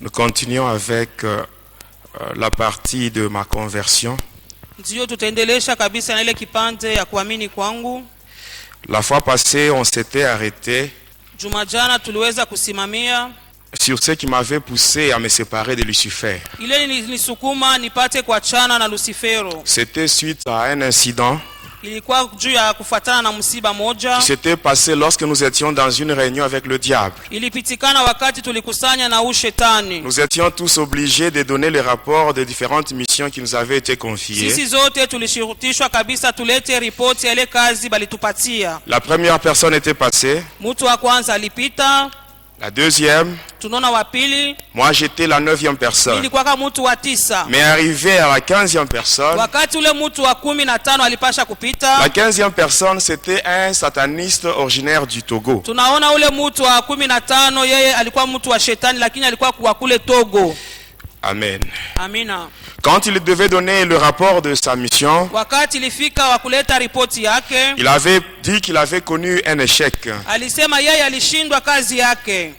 Nous continuons avec la partie de ma conversion. Ndio tutaendelesha kabisa na ile kipande ya kuamini kwangu. La fois passée, on s'était arrêté Jumajana tuliweza kusimamia sur ce qui m'avait poussé à me séparer de Lucifer. ile nilisukuma nipate kuachana na Lucifero. C'était suite à un incident Ilikuwa juu ya kufuatana na msiba moja. qui s'était passé lorsque nous étions dans une réunion avec le diable. Ilipitikana wakati tulikusanya na shetani. Nous étions tous obligés de donner les rapports des différentes missions qui nous avaient été confiées. Sisi zote tulishurutishwa kabisa tulete ripoti ya ile kazi balitupatia. La première personne était passée, Mtu wa kwanza alipita, la deuxième, tunaona wa pili, moi j'étais la 9e personne. ilikuwa kama mtu wa 9. Mais arrivé à la 15e personne, Wakati ule mtu wa 15 alipasha kupita, la 15e personne c'était un sataniste originaire du Togo. tunaona ule mtu wa 15 yeye alikuwa mtu wa shetani lakini alikuwa kwa kule Togo. Amen. Amina. Quand il devait donner le rapport de sa mission, Wakati ilifika wa kuleta ripoti yake, il avait dit qu'il avait connu un échec. alisema yeye alishindwa kazi yake.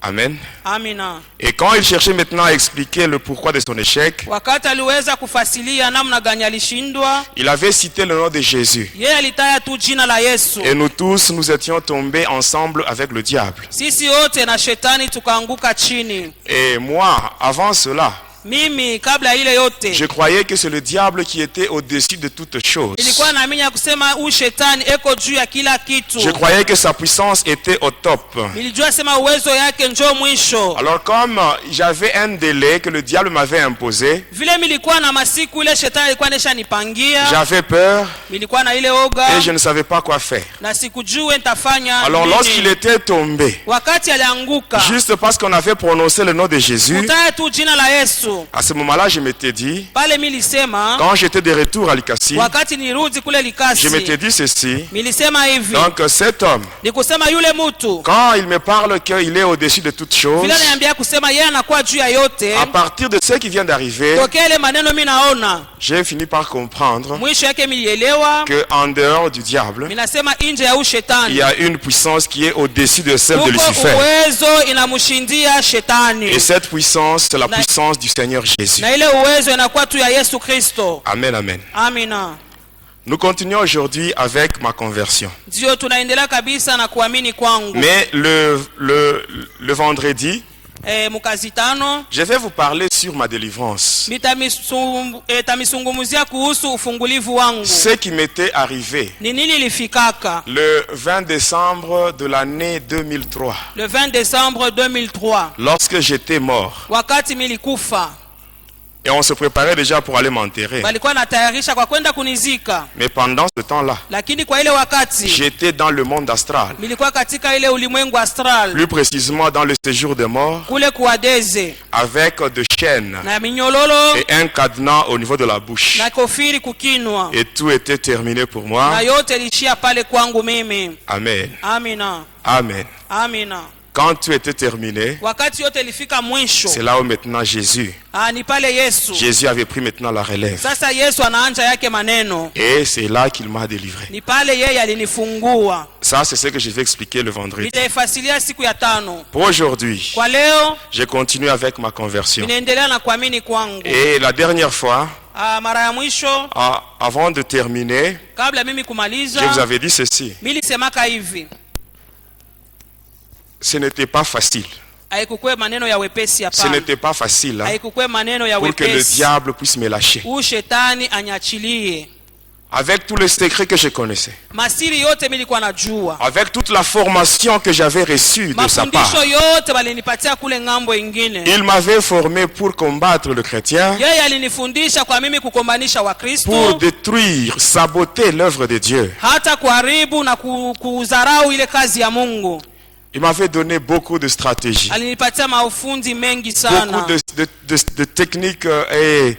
Amen. Amina. Et quand il cherchait maintenant à expliquer le pourquoi de son échec, Wakati aliweza kufasilia namna gani alishindwa, il avait cité le nom de Jésus. yeye alitaya tu jina la Yesu. Et nous tous, nous étions tombés ensemble avec le diable. Sisi wote na shetani tukaanguka chini. Et moi, avant cela, Mimi kabla ile yote je croyais que c'est le diable qui était au-dessus de toutes choses. ilikuwa naamini ya kusema huyu shetani eko juu ya kila kitu. Je croyais que sa puissance était au top. Nilijua sema uwezo yake njoo mwisho. Alors comme j'avais un délai que le diable m'avait imposé, Vile nilikuwa na masiku ile shetani alikuwa anesha nipangia, j'avais peur nilikuwa na ile oga et je ne savais pas quoi faire. na sikujue nitafanya Alors nini. lorsqu'il était tombé, Wakati alianguka, juste parce qu'on avait prononcé le nom de Jésus, kutaya tu jina la Yesu, à ce moment-là, je m'étais dit, pale milisema quand j'étais de retour à Likasi, wakati nirudi kule Likasi, je m'étais dit ceci. milisema hivi, Donc cet homme, nikusema yule mtu quand il me parle qu'il est au-dessus de toutes choses, vile niambia kusema yeye anakuwa juu ya yote, à partir de ce qui vient d'arriver, tokea ile maneno mimi naona j'ai fini par comprendre mwisho yake milielewa, qu'en dehors du diable, minasema nje ya il ushetani y a une puissance qui est au-dessus de celle de uko Lucifer. uwezo inamshindia shetani, Et cette puissance, c'est la puissance du Seigneur Jésus. na ile uwezo inakuwa tu ya Yesu Kristo. Amen, amen. Amina. Nous continuons aujourd'hui avec ma conversion. Ndio tunaendelea kabisa na kuamini kwangu. Mais le vendredi, Mukazi tano je vais vous parler sur ma délivrance. tamisungumuzia kuhusu ufungulivu wangu. Ce qui m'était arrivé Ni nini ilifikaka le 20 décembre de l'année 2003, le 20 décembre 2003 lorsque j'étais mort. wakati milikufa, Et on se préparait déjà pour aller m'enterrer. walikuwa natayarisha kwa kwenda kunizika, Mais pendant ce temps-là, lakini kwa ile wakati j'étais dans le monde astral. milikuwa katika ile ulimwengu astral, Plus précisément dans le séjour des morts, kule kuadeze avec des chaînes na minyololo et un cadenas au niveau de la bouche. na kofiri kukinwa, Et tout était terminé pour na moi. yote ilishia pale kwangu mimi. Amen. Amina. Amen. Amina. Quand tout était terminé, Wakati yote ilifika mwisho, c'est là où maintenant Jésus ni pale Yesu. Jésus avait pris maintenant la relève. Sasa Yesu anaanja yake maneno, Et c'est là qu'il m'a délivré. ni pale yeye alinifungua. Ça, c'est ce que je vais expliquer le vendredi. Nitaifasilia siku ya tano. Pour aujourd'hui, Kwa leo je continue avec ma conversion. ninaendelea na kuamini kwangu. Et la dernière fois, Mara ya mwisho avant de terminer, kabla mimi je vous kumaliza, avais dit ceci. mimi nisemaka hivi, Ce n'était pas facile. haikukwe maneno ya wepesi Ce hapana. n'était pas facile Haikukwe maneno ya pour que le wepesi. diable puisse me lâcher. Shetani anyachilie. Avec tous les secrets que je connaissais. Masiri yote mimi nilikuwa najua. Avec toute la formation que j'avais reçue de sa part. Mafundisho yote walinipatia kule ngambo ingine. Il m'avait formé pour combattre le chrétien, Yeye alinifundisha kwa mimi kukombanisha Wakristo, pour détruire, saboter l'œuvre de Dieu. hata kuharibu na kudharau ile kazi ya Mungu. Il m'avait donné beaucoup de stratégies, Alinipatia mafundi mengi beaucoup sana. de techniques et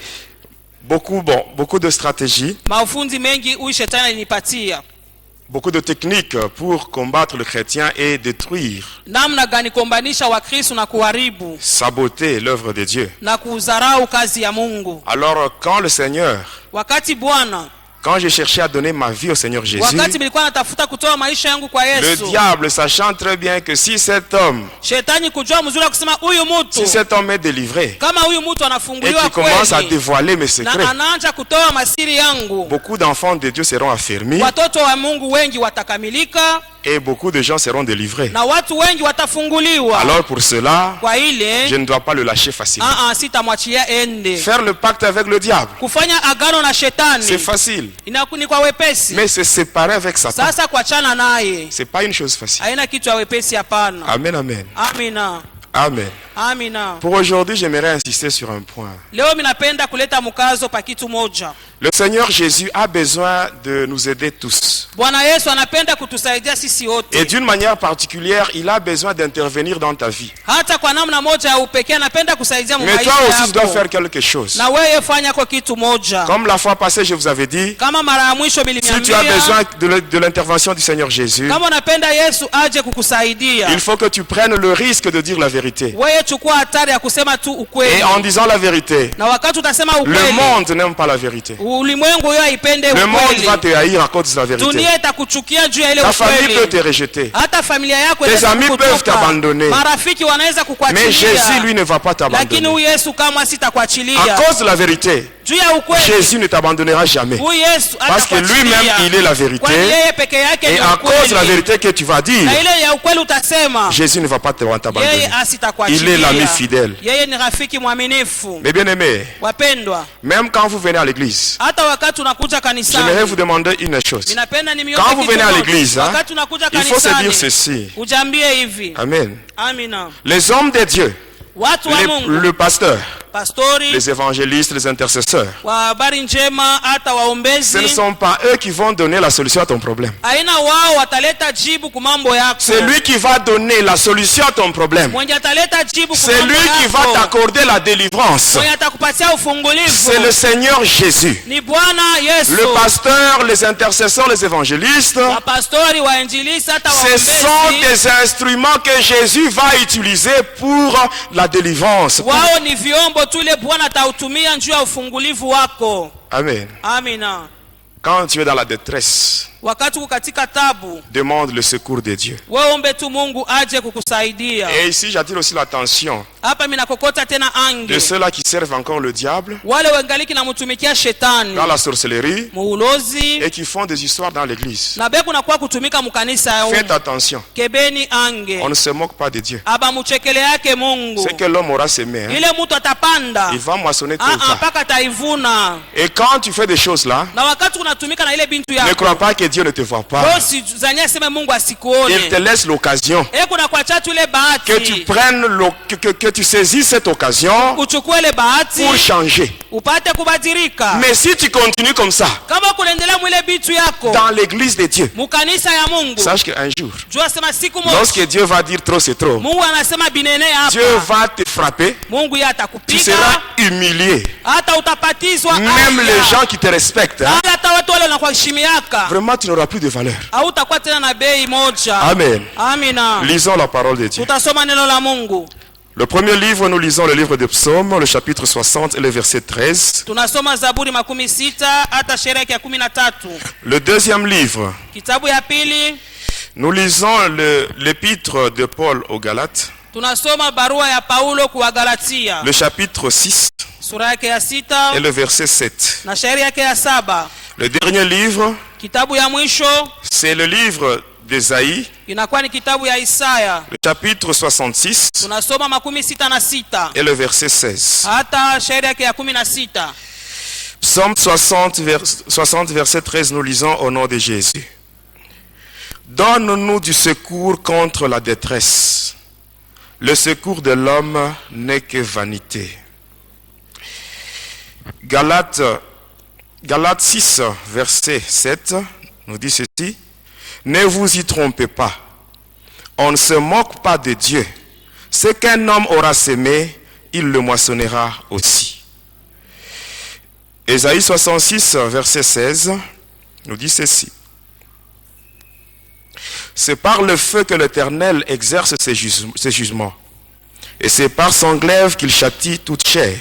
beaucoup de stratégies, Mafundi mengi huyu shetani alinipatia. beaucoup de techniques pour combattre le chrétien et détruire, Namna gani kombanisha Wakristo na kuharibu saboter l'œuvre de Dieu. na kudharau kazi ya Mungu. Alors quand le Seigneur Wakati Bwana quand j'ai cherché à donner ma vie au Seigneur Jésus, wakati nilikuwa natafuta kutoa maisha yangu kwa le Yesu, diable, sachant très bien que si cet homme, shetani kujua mzuri wa kusema huyu mtu, si cet homme est délivré kama huyu mtu et anafunguliwa qu'il commence à kweli dévoiler mes secrets, na anaanza kutoa masiri yangu, beaucoup d'enfants de Dieu seront affermis watoto wa Mungu wengi watakamilika et beaucoup de gens seront délivrés. na watu wengi watafunguliwa. Alors pour cela, Kwa ile je ne dois pas le lâcher facilement. sitamwachia ende. Faire le pacte avec le diable, Kufanya agano na c'est shetani facile. ni kwa wepesi, Mais se séparer avec Satan, sasa kuachana naye c'est pas une chose facile. haina kitu ya wepesi, hapana. Amen, amen. Amina, Amen. amina. Pour aujourd'hui, j'aimerais insister sur un point. Leo minapenda kuleta mkazo pa kitu moja. Le Seigneur Jésus a besoin de nous aider tous. Bwana Yesu anapenda kutusaidia sisi Et wote, d'une manière particulière, il a besoin d'intervenir dans ta vie. hata kwa namna moja ya upekee anapenda kusaidia Mais maisha toi aussi, tu dois yako. faire quelque chose. Na wewe fanya kwa kitu moja. Comme la fois passée, je vous avais dit, Kama mara ya mwisho si tu as nilimiambia, besoin de l'intervention du Seigneur Jésus, kama unapenda Yesu aje kukusaidia, il faut que tu prennes le risque de dire la vérité. wewe chukua hatari ya kusema tu Et ukweli. en disant la vérité, Na wakati utasema le ukweli, monde n'aime pas la vérité. ulimwengu hiyo haipende Le monde ukweli. va te haïr à cause de la vérité. Dunia itakuchukia juu ya ile Ta famille peut te ukweli. rejeter. Hata familia yako Tes inaweza amis kukutupa. peuvent t'abandonner. Marafiki wanaweza Mais kukuachilia. Jésus, lui, ne va pas Lakini t'abandonner. huyu Yesu kama À sitakuachilia. cause de la vérité, Juu ya ukweli, Jésus ne t'abandonnera jamais. huyu Yesu Parce que lui-même, il est la vérité. Kwani yeye peke yake Et ni à cause de la ukweli. vérité que tu vas dire, Na ile ya ukweli utasema, Jésus ne va pas yeye t'abandonner. asitakuachilia. Il est l'ami fidèle. Yeye ni rafiki mwaminifu. Mais bien aimés, Wapendwa, même quand vous venez à l'église, hata wakati unakuja j'aimerais kanisani, vous demander une chose. ninapenda nimiombe Quand vous kitu venez à moja. l'église, hein, Wakati unakuja il faut se dire kanisani, ceci. ujambie hivi. Amen. Amina. Les hommes de Dieu, Watu wa Mungu, le pasteur, pastori, les évangélistes, les intercesseurs, wa habari njema, hata ce ne waombezi, sont pas eux qui vont donner la solution à ton problème. aina wao wataleta jibu ku mambo yako. C'est lui qui va donner la solution à ton problème. Mwenye ataleta jibu ku C'est mambo lui qui va yako. t'accorder la délivrance. Mwenye atakupatia ufungulivu. C'est le Seigneur Jésus. Ni Bwana Yesu. Le pasteur, les intercesseurs, les évangélistes, Wapastori, wainjilisti, hata ce sont waombezi, des instruments que Jésus va utiliser pour la délivrance. wao ni vyombo tu ile Bwana atautumia njuu ya ufungulivu wako. Amen. Amina. Quand tu es dans la détresse, Wakati uko katika tabu, demande le secours de Dieu. wewe ombe tu Mungu aje kukusaidia. Et ici, j'attire aussi l'attention Hapa mimi nakokota tena de ange. ceux-là qui servent encore le diable Wale wangaliki namtumikia shetani, dans la sorcellerie muulozi, et qui font des histoires dans l'église. na beku nakuwa kutumika mukanisa ya Faites attention. kebeni ange. On ne se moque pas de Dieu. Aba muchekele yake Mungu. C'est que l'homme aura semé. Hein. Ile mtu atapanda. Il va moissonner tout le temps. Mpaka taivuna. Et quand tu fais des choses là, Na wakati unatumika na ile bintu ne yako, crois pas que Dieu ne te voit pas. usizania aseme Mungu asikuone. Il te laisse l'occasion Kuna kwa chatu ile bahati. que tu prennes, que tu saisisses cette occasion Uchukue ile bahati pour changer. upate kubadilika. Mais si tu continues comme ça, Kama kunaendelea mwile bitu yako dans l'église de Dieu, mukanisa ya Mungu, sache qu'un jour, jua sema siku moja lorsque Dieu va dire trop c'est trop, Mungu anasema binene Dieu hapa, va te frapper, Mungu yeye tu atakupiga, seras humilié. hata utapatizwa, Même les gens qui te respectent, hein, hata watu wale wanakuheshimiaka, vraiment tu n'auras plus de valeur. hautakuwa tena na bei moja. Amen. Amina. Lisons la parole de Dieu. Tutasoma neno la Mungu. Le premier livre, nous lisons le livre des psaumes, le chapitre 60 et le verset 13. Tunasoma Zaburi 16 hata Shereki ya 13. Le deuxième livre, Kitabu ya pili, nous lisons l'épître de Paul aux Galates, tunasoma barua ya Paulo kwa Galatia, le chapitre 6 sura yake ya 6 et le verset 7. na shairi yake ya 7. Le dernier livre, Kitabu ya mwisho c'est le livre d'Ésaïe, inakuwa ni kitabu ya Isaya, le chapitre 66 tunasoma 66 et le verset 16. hata shairi yake ya 16. Psaume 60, verset 13, nous lisons au nom de Jésus. Donne-nous du secours contre la détresse. Le secours de l'homme n'est que vanité. Galates 6, verset 7, nous dit ceci. Ne vous y trompez pas. On ne se moque pas de Dieu. Ce qu'un homme aura semé, il le moissonnera aussi. Ésaïe 66, verset 16, nous dit ceci. C'est par le feu que l'Éternel exerce ses jugements. Et c'est par son glaive qu'il châtie toute chair.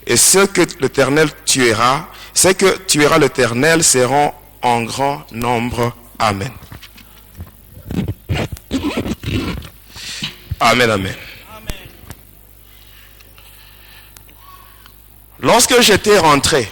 Et ceux que l'Éternel tuera, ceux que tuera l'Éternel seront en grand nombre. Amen. Amen, amen. Lorsque j'étais rentré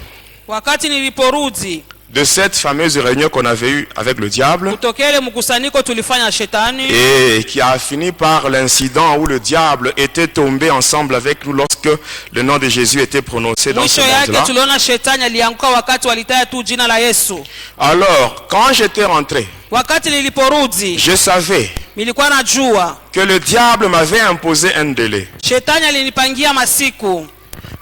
wakati niliporudi de cette fameuse réunion qu'on avait eue avec le diable, kutokea ile mkusanyiko tulifanya na shetani, et qui a fini par l'incident où le diable était tombé ensemble avec nous lorsque le nom de Jésus était prononcé dans ce mwisho yake monde-là. tuliona shetani alianguka wakati walitaya tu jina la Yesu. Alors, quand j'étais rentré, Wakati niliporudi je savais nilikuwa najua que le diable m'avait imposé un délai. shetani alinipangia masiku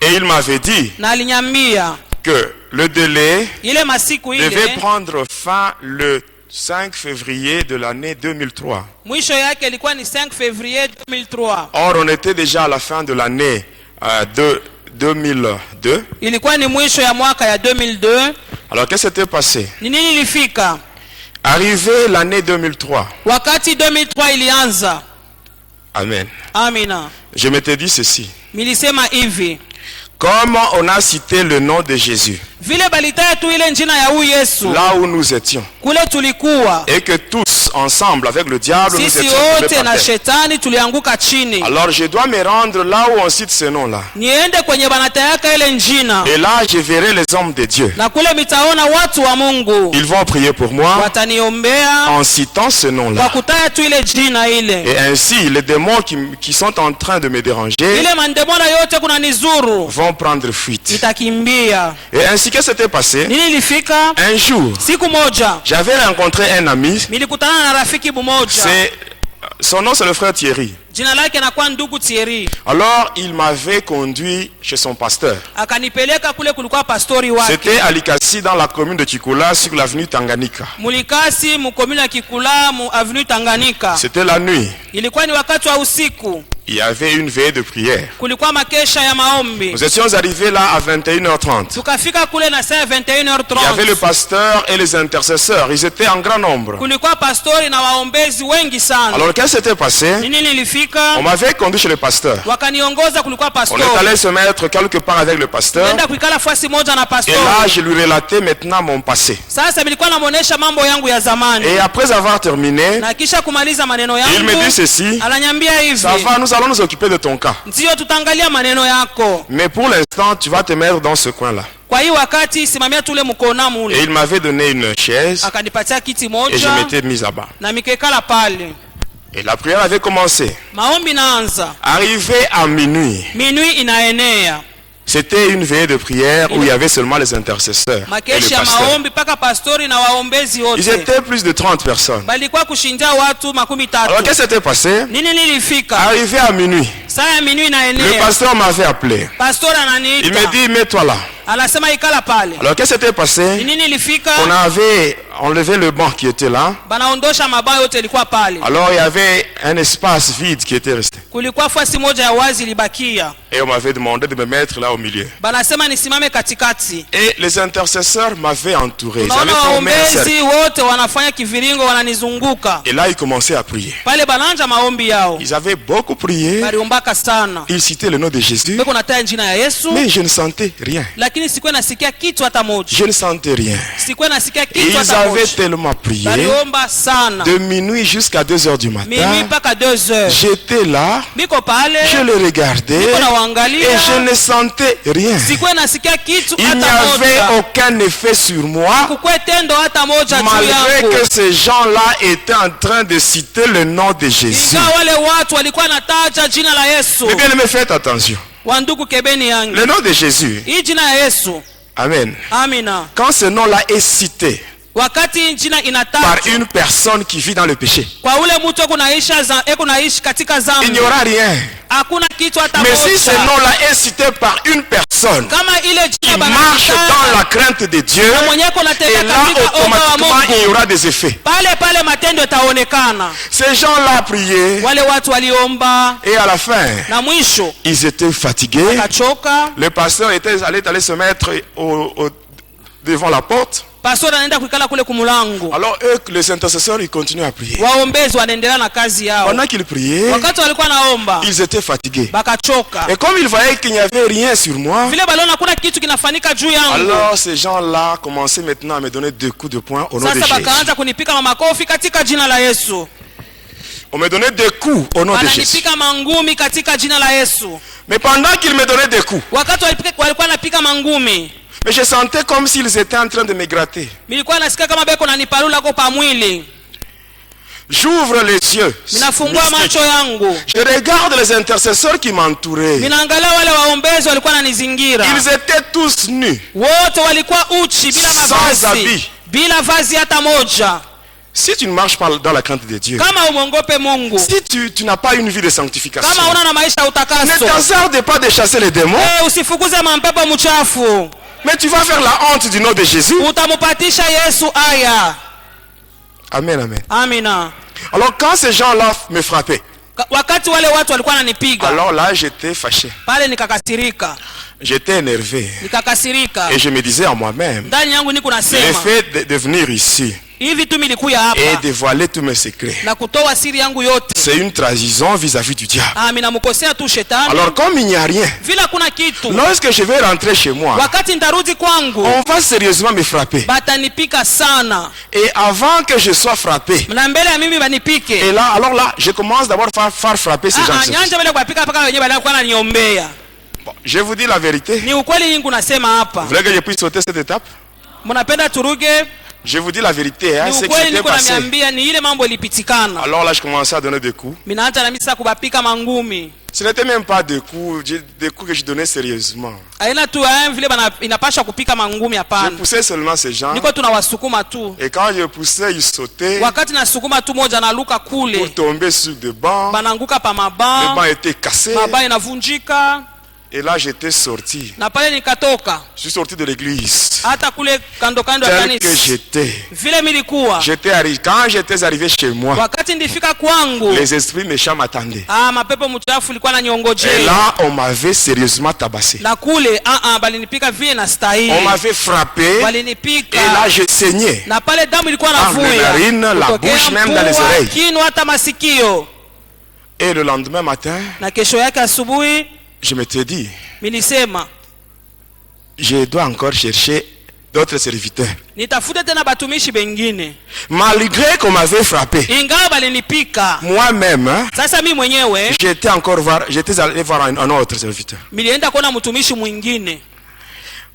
Et il m'avait dit na aliniambia que le délai ile masiku devait ile prendre fin le 5 février de l'année 2003. mwisho yake ilikuwa ni 5 février 2003. Or, on était déjà à la fin de l'année 2002. Ilikuwa ni mwisho ya mwaka ya 2002. Alors, qu'est-ce qui s'était passé? Ni nini ilifika? Arrivé l'année 2003. Wakati 2003 ilianza. Amen. Amina. Je m'étais dit ceci. Milisema hivi. Comme on a cité le nom de Jésus, Vile balitaya tu ile njina ya huyu Yesu. là où nous étions, Kule tulikuwa. et que tous ensemble avec le diable nous Sisi étions tombés wote par na terre. shetani tulianguka chini. Alors je dois me rendre là où on cite ce nom-là. Niende kwenye banatayaka ile njina. Et là, je verrai les hommes de Dieu. Na kule mitaona watu wa Mungu. Ils vont prier pour moi Wataniombea en citant ce kwa nom-là. kutaya tu ile jina ile. Et ainsi, les démons qui sont en train de me déranger Ile mandemona yote kuna nizuru. vont prendre fuite. Itakimbia. Et ainsi que s'était passé, Nini ilifika? un jour, Siku moja j'avais rencontré un ami. nilikutana na rafiki mmoja. Son nom, c'est le frère Thierry. Jina lake nakuwa ndugu Thierry. Alors, il m'avait conduit chez son pasteur. Akanipeleka kule kulikuwa pastori wake. C'était à Likasi, dans la commune de Chikula, sur l'avenue Tanganyika. Mulikasi mukomuna ya Kikula mu avenue Tanganyika. C'était la nuit. Ilikuwa ni wakati wa usiku. Il y avait une veille de prière. Kulikuwa makesha ya maombi. Nous étions arrivés là à 21h30. Tukafika kule na saa 21h30. Il y avait le pasteur et les intercesseurs. Ils étaient en grand nombre. Kulikuwa pastori na waombezi wengi sana. Alors, qu'est-ce qui s'était passé? Nini nilifika? On m'avait conduit chez le pasteur. Wakaniongoza kulikuwa On pastori. est allé se mettre quelque part avec le pasteur. Nenda kuikala fasi moja na Et pastori. là, je lui relatais maintenant mon passé. Sasa nilikuwa namuonesha mambo yangu ya zamani. Et après avoir terminé, Na kisha kumaliza maneno il me yangu. dit ceci. Ananiambia hivi. Ça va, nous allons nous occuper de ton cas. Ndio tutaangalia maneno yako. Mais pour l'instant, tu vas te mettre dans ce coin-là. Kwa hii wakati simamia tule mkona Et mule. il m'avait donné une chaise Akanipatia kiti et je moja m'étais mis là-bas. na mikekala pale. Et la prière avait commencé. Maombi naanza. Arrivé à minuit, Minui inaenea. c'était une veillée de prière où il y avait seulement les intercesseurs et le Makeshi ya pasteur. maombi paka pastori na waombezi Ils wote. étaient plus de 30 personnes. Balikuwa kushindia watu 13. Alors qu'est-ce qui s'était passé? Nini nilifika? Arrivé à minuit, Saa ya minui le inaenea. pasteur m'avait appelé. Pastori Il ananiita. me dit, mets-toi là. Anasema ikala pale. Alors qu'est-ce qui s'était passé? Nini nilifika? On avait enlevé le banc qui était là. Banaondosha mabao yote ilikuwa pale. Alors il y avait un espace vide qui était resté. Kulikuwa fasi moja ya wazi ilibakia. Et on m'avait demandé de me mettre là au milieu. Banasema nisimame katikati. Et les intercesseurs m'avaient entouré. Ils Naona avaient formé un cercle. waombezi wote wanafanya kiviringo wananizunguka. Et là, ils commençaient à prier. Pale bananja maombi yao. Ils avaient beaucoup prié. Baliombaka sana. Ils citaient le nom de Jésus. Beko nataja jina ya Yesu. Mais je ne sentais rien. Lakini sikuwa nasikia kitu hata moja. Je ne sentais rien. Sikuwa nasikia Et kitu ils hata avaient moja. tellement prié. Baliomba sana. De minuit jusqu'à 2h du Minui matin. mpaka 2h. J'étais là. Biko pale. Je le regardais. Biko na Et waangalia. je ne sentais rien. Sikuwa nasikia kitu Il n'y hata avait moja. aucun effet sur moi. Kukwe tendo hata moja juu Malgré yangu. que ces gens-là étaient en train de citer le nom de Jésus. Ingawa wale watu walikuwa nataja jina la Yesu. Mais bien aimé, faites attention. Wandugu kebeni yangu. Le nom de Jésus. Hii jina ya Yesu. Amen. Amina. Quand ce nom-là est cité Wakati jina par inatajwa une personne qui vit dans le péché, kwa ule mtu kunaishi katika il dhambi, n'y aura rien. hakuna kitu hata Mais si ce moja. nom-là est cité par une personne Kama ile qui jina marche dans la crainte de Dieu, na mwenye kunatenda et là katika oga wa automatiquement il y Mungu, aura des effets. pale matendo yataonekana. Ces gens-là priaient Wale watu waliomba et à la fin, na mwisho ils étaient fatigués. kachoka. Le pasteur allait se mettre devant la porte. pastor anaenda kuikala kule kumulango. Alors eux, les intercesseurs, ils continuent à prier. Waombezi wanaendelea na kazi yao. Pendant qu'ils priaient, Wakati walikuwa naomba, ils étaient fatigués. bakachoka. Et comme ils voyaient qu'il n'y avait rien sur moi, Vile baliona kuna kitu kinafanyika juu yangu. alors ces gens-là commençaient maintenant à me donner 2 coups de poing au nom de Sasa Jésus. bakaanza kunipika makofi katika jina la Yesu. On me donnait 2 coups au nom de Jésus. Wananipika mangumi katika jina la Yesu. Mais pendant qu'ils me donnaient des coups, Wakati walikuwa napika mangumi, mais je sentais comme s'ils étaient en train de me gratter. nilikuwa nasikia kama beko nanipalula kwa pamwili. J'ouvre les yeux. Ninafungua macho yangu. Je regarde les intercesseurs qui m'entouraient. Ninaangalia wale waombezi walikuwa wananizingira. Ils étaient tous nus. Wote walikuwa uchi bila Sans mavazi. habit. Bila vazi hata moja. Si tu ne marches pas dans la crainte de Dieu, Kama umwongope Mungu, si tu n'as pas une vie de sanctification, kama una na maisha ya ne utakaso, t'hasarde pas de chasser les démons, usifukuze mampepo mchafu. mais tu vas faire la honte du nom de Jésus. Utamupatisha Yesu aya. Amen, amen. Amina. Alors quand ces gens-là me frappaient, Wakati wale watu walikuwa wananipiga, alors là j'étais fâché, pale nikakasirika. j'étais énervé. Nikakasirika. Et je me disais en moi-même, Ndani yangu niko le nasema, fait de venir ici hivi tu nilikuya hapa et dévoiler tous mes secrets, na kutoa siri yangu yote. c'est une trahison vis-à-vis du diable. Amina, mkosea tu shetani. Alors comme il n'y a rien, Vila kuna kitu. lorsque je vais rentrer chez moi, Wakati nitarudi kwangu, on va sérieusement me frapper. batanipika sana. Et avant que je sois frappé, Na mbele ya mimi banipike. et là, alors là, je commence d'abord à faire frapper ces gens. Nyanja mbele kwa pika paka wenyewe balikuwa wananiombea. Bon, je vous dis la vérité. Ni ukweli nyingi unasema hapa. Vous voulez que je puisse sauter cette étape? Mnapenda turuge? Je vous dis la vérité, hein, Ni ce qui ukweli s'était niko passé. namiambia ni ile mambo ilipitikana. Alors là, je commençais à donner des coups. Mimi naanza na mimi sasa kubapika mangumi. Ce n'était même pas des coups que je donnais sérieusement. Aina tu vile bana inapasha kupika mangumi Je hapana. poussais seulement ces gens. Niko tunawasukuma tu. Et quand je poussais, ils sautaient Wakati nasukuma tu moja naluka pour kule. tomber sur des bancs. Bananguka pa Les maban. bancs étaient cassés. Maban inavunjika. Et là, j'étais sorti. Na pale nikatoka. Je suis sorti de l'église. Hata kule kando kando ya Tel que kanisa. j'étais. Vile milikuwa. Quand j'étais arrivé chez moi, Wakati ndifika kwangu. les esprits méchants m'attendaient. Mapepo mchafu ilikuwa Et naniongojea. là, on m'avait sérieusement tabassé. Na kule balinipika vile na stahili. On m'avait frappé. Walinipika. Et là, je saignais. Na pale damu ilikuwa Dans les navuya. narines, la Kutokea bouche, même mpua, dans les oreilles. Kinu hata masikio. Et le lendemain matin, Na kesho yake asubuhi je m'étais dit, milisema je dois encore chercher d'autres serviteurs. nitafute tena batumishi bengine. Malgré qu'on m'avait frappé, Ingawa balinipika. moi-même, hein, Sasa mimi mwenyewe j'étais allé voir un autre serviteur. milienda kuona mtumishi mwingine.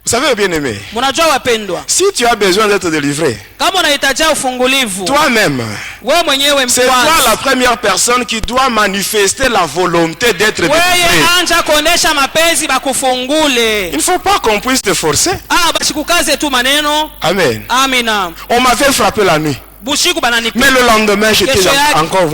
Vous savez, bien aimé, Mnajua wapendwa, si tu as besoin d'être délivré, kama unahitaji ufungulivu, toi-même, wewe mwenyewe c'est toi mkwanza. la première personne qui doit manifester la volonté d'être délivré. Wewe anja kuonesha mapenzi bakufungule. Il ne faut pas qu'on puisse te forcer. Bashikukaze tu maneno. Amen. Amina. On m'avait frappé la nuit. Bushiku bananipika. Mais le lendemain, j'étais Kesho yake. encore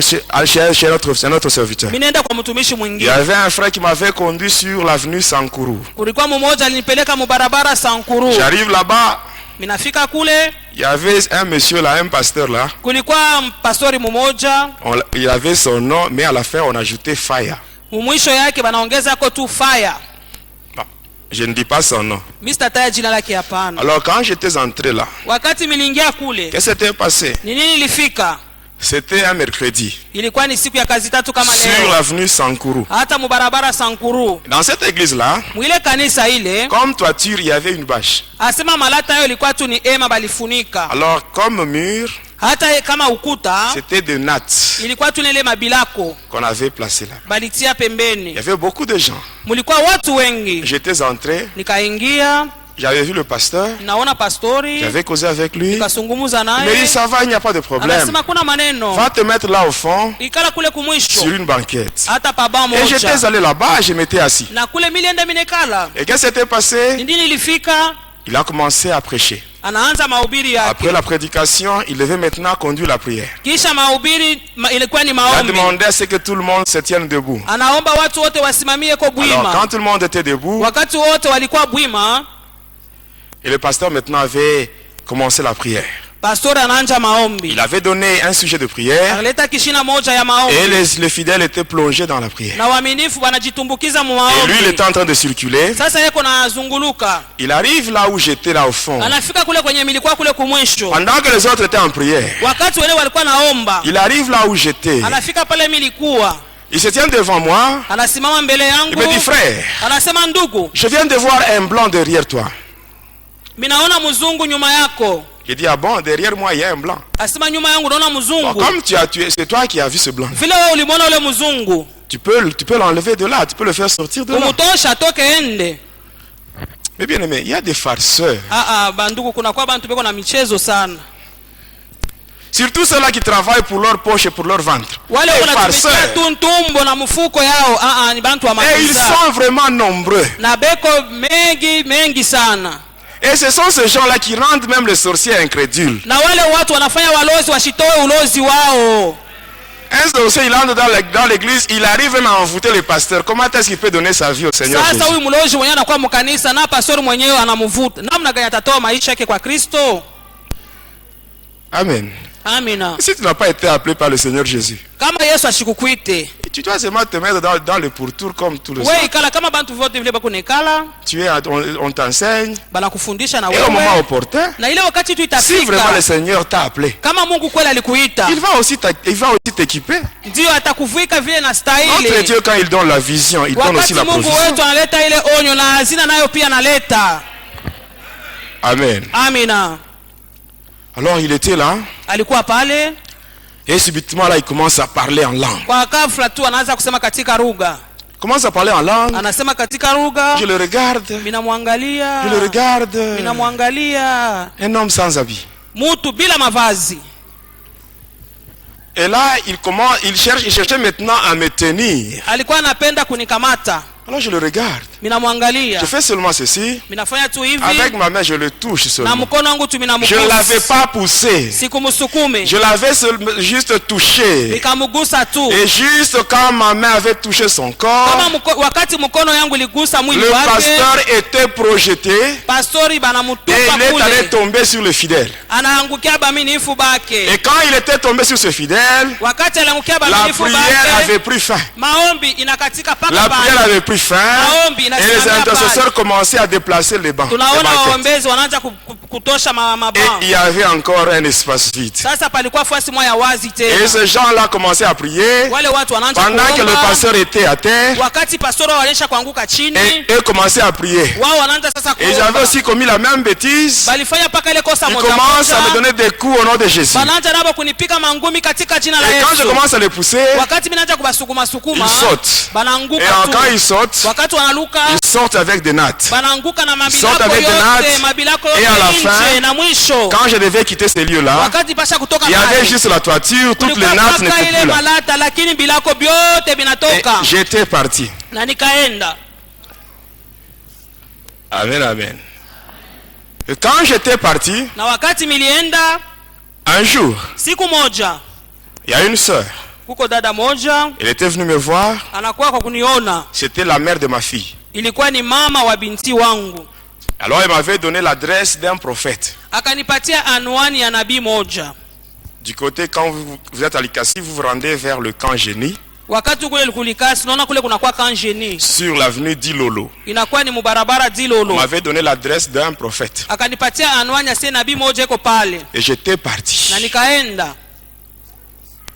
chez notre serviteur. Mimi naenda kwa mtumishi Il y mwingine. avait un frère qui m'avait conduit sur l'avenue Sankuru. Kulikuwa mmoja alinipeleka mubarabara Sankuru. J'arrive là-bas, Minafika kule, il y avait un monsieur là, un pasteur là. kulikuwa pastori mmoja. Il avait son nom, mais à la fin, on ajoutait Fire. Mwisho yake banaongeza ko tu fire. Bon, je ne dis pas son nom. Mr. Taya jina lake hapana. Alors quand j'étais entré là, Wakati milingia kule, qu'est-ce qui s'était passé? ni nini ilifika? C'était un mercredi, Ilikuwa ni siku ya kazi tatu kama sur leo. l'avenue Sankuru. Hata mubarabara Sankuru. Dans cette église-là, Mwile kanisa ile, comme toiture, il y avait une bâche. asema malata yao ilikuwa tu ni ema balifunika. Alors comme mur, Hata kama ukuta, c'était de nattes ilikuwa tu nile mabilako. qu'on avait placé là. Balitia Il y pembeni. avait beaucoup de gens. Mulikuwa watu wengi. J'étais entré, Nikaingia, j'avais vu le pasteur, naona pastori, j'avais causé avec lui. nikasungumuza Il m'a dit, naye. ça va, il n'y a pas de problème. Anasema kuna maneno. Va te mettre là au fond, Ikala kule kumwisho. sur une banquette. Hata paba Et j'étais moja. allé là-bas, je m'étais assis. Na kule milienda minekala. Et qu'est-ce qui s'était passé? Nini ilifika? Il a commencé à prêcher. Anaanza mahubiri yake. Après la prédication, il devait maintenant conduire la prière. Kisha mahubiri ilikuwa ni Il a maombi. demandé à ce que tout le monde se tienne debout. Anaomba watu wote wasimamie kwa Alors bwima. quand tout le monde était debout, Wakati wote walikuwa bwima, et le pasteur maintenant avait commencé la prière. pastori anaanja maombi. Il avait donné un sujet de prière Alileta kishina moja ya maombi. et les fidèles étaient plongés dans la prière. Na waaminifu wanajitumbukiza mu Et maombi. lui, il était en train de circuler. Sasa yeko na zunguluka. Il arrive là où j'étais, là au fond. Anafika kule kwenye milikuwa kule kumwisho. Pendant que les autres étaient en prière, Wakati wale walikuwa naomba. il arrive là où j'étais. Anafika pale milikuwa. Il se tient devant moi. Anasimama mbele yangu. Il me dit, frère, Anasema ndugu, je viens de voir un blanc derrière toi. minaona mzungu nyuma yako. Il dit, ah bon, derrière moi il y a un blanc. Asema nyuma yangu naona Bon, mzungu. comme tu as tué, c'est toi qui as vu ce blanc. Vile wewe ulimwona ule mzungu. Tu peux l'enlever de là, tu peux le faire sortir de là. Umutosha toke ende. Mais bien aimé, il y a des farceurs. Bandugu kuna kwa bantu beko na michezo sana. Surtout ceux-là qui travaillent pour leur poche et pour leur ventre. Wale Les wanatumikia farceurs. tuntumbo na mfuko yao, ni bantu wa Et ils makosa. sont vraiment nombreux. Na beko mengi sana. Et ce sont ces gens-là qui rendent même les sorciers incrédules. Na wale watu wanafanya walozi washitoe ulozi wao. Un sorcier, il entre dans l'église, il arrive même à envoûter les pasteurs. Comment est-ce qu'il peut donner sa vie au Seigneur Sasa Jésus? huyu mlozi mwenyewe anakuwa mkanisa na pastori mwenyewe anamvuta. Namna gani atatoa maisha yake kwa Kristo? Amen. Amina. Si tu n'as pas été appelé par le Seigneur Jésus, Kama Yesu ashikukuite, tu dois seulement te mettre dans le pourtour comme tout le wewe monde. ikala kama bantu vote vile bako nekala, On t'enseigne. banakufundisha na Et au moment wewe. opportun, Na ile wakati tu si vraiment le itafika, Seigneur t'a appelé, kama Mungu kweli alikuita, il va aussi t'équiper. ndio atakuvika vile na Notre stahili. Dieu, quand il donne la vision, il donne aussi Wakati la Mungu provision. wetu analeta ile onyo na hazina nayo pia analeta. Amen. Amina. Alors il était là, Alikuwa pale, et subitement là, il commence à parler en langue. kwa ghafla tu anaanza kusema katika lugha. Il commence à parler en langue. Anasema katika lugha. Je le regarde, Minamwangalia. je le regarde. Minamwangalia. Un homme sans habit. Mutu bila mavazi. Et là, il cherchait maintenant à me tenir. Alikuwa anapenda kunikamata. Alors je le regarde. Minamwangalia. Je fais seulement ceci. Minafanya tu hivi. Avec ma main, je le touche Na seulement. mkono wangu tu Je ne l'avais pas poussé. Sikumsukume. Je l'avais juste touché. Nikamgusa tu. Et juste quand ma main avait touché son corps, Kama wakati mkono yangu iligusa mwili le wake, pasteur était projeté pastori et banamutupa il est allé kule. tomber sur le fidèle. Anaangukia baminifu bake. Et quand il était tombé sur ce fidèle, Wakati aliangukia la baminifu prière bake, avait pris fin. maombi inakatika paka La prière pale. avait pris fin Maombi et les inasimamia intercesseurs commençaient à déplacer les bancs. les Tunaona banquettes. waombezi wanaanza kutosha Et mabao. il y avait encore un espace vide. Sasa palikuwa fasi moja wazi Et tena. ces gens-là commençaient à prier Wale watu wanaanza pendant que le kuomba. pasteur était à terre Wakati pastori wanaisha kuanguka chini, et eux commençaient à prier. wao wanaanza sasa Et j'avais kuomba. aussi commis la même bêtise. Balifanya paka ile kosa Ils moja commencent à me moja. donner des coups au nom de Jésus. Wanaanza nabo kunipiga mangumi katika jina la Et quand je Yesu. commence à les pousser, Wakati mimi naanza kubasukuma sukuma, ils sautent. banaanguka Et tu. quand ils sautent, Wakati wanaluka, ils sortent avec des nattes. banaanguka na Sortent mabilako avec des yote, nattes. mabilako Et à la yote fin, nje na mwisho. Quand je devais quitter ces lieux-là, Wakati pasha kutoka il y avait pale, juste la toiture, toutes les kulikuwa nattes paka n'étaient ile plus là. malata, lakini bilako vyote Et vinatoka. j'étais parti. Na nikaenda. Amen, amen. Et quand j'étais parti, Na wakati milienda, un jour, siku moja, il y a une sœur. kuko dada moja, Elle était venue me voir. anakuwa kwa kuniona. C'était la mère de ma fille. Ilikuwa ni mama wa binti wangu. Alors elle m'avait donné l'adresse d'un prophète. Akanipatia anwani ya nabii moja. Du côté, quand vous êtes à Likasi, vous vous rendez vers le camp Génie, Wakati kule Likulikasi, naona kule kunakuwa kanjeni. sur l'avenue d'Ilolo. Inakuwa ni mubarabara On Dilolo. m'avait donné l'adresse d'un prophète. Akanipatia anwani ya sie nabii moja iko pale. Et j'étais parti. Na nikaenda.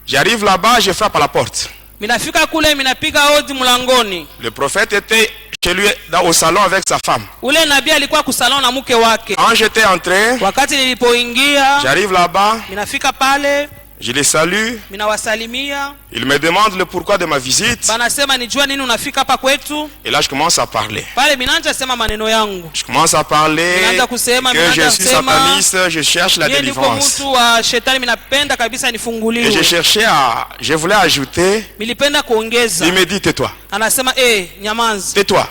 J'arrive là-bas, je frappe à la porte. Minafika kule, minapiga hodi mlangoni. Le prophète était chez lui au salon avec sa femme. Ule nabii alikuwa kusalon na mke wake. Quand j'étais entré, Wakati nilipoingia, j'arrive là-bas, minafika pale, je les salue. minawasalimia. Il me demande le pourquoi de ma visite. Banasema nijua nini unafika hapa kwetu. Et là, je commence à parler. Pale minaanza sema maneno yangu. Je commence à parler Minaanza kusema, que je minaanza suis kusema, sataniste, je cherche la Mie niko délivrance. mtu wa shetani, minapenda kabisa Et nifunguliwe. je voulais ajouter, Milipenda kuongeza. il me dit tais-toi, Anasema nyamanzi. tais-toi,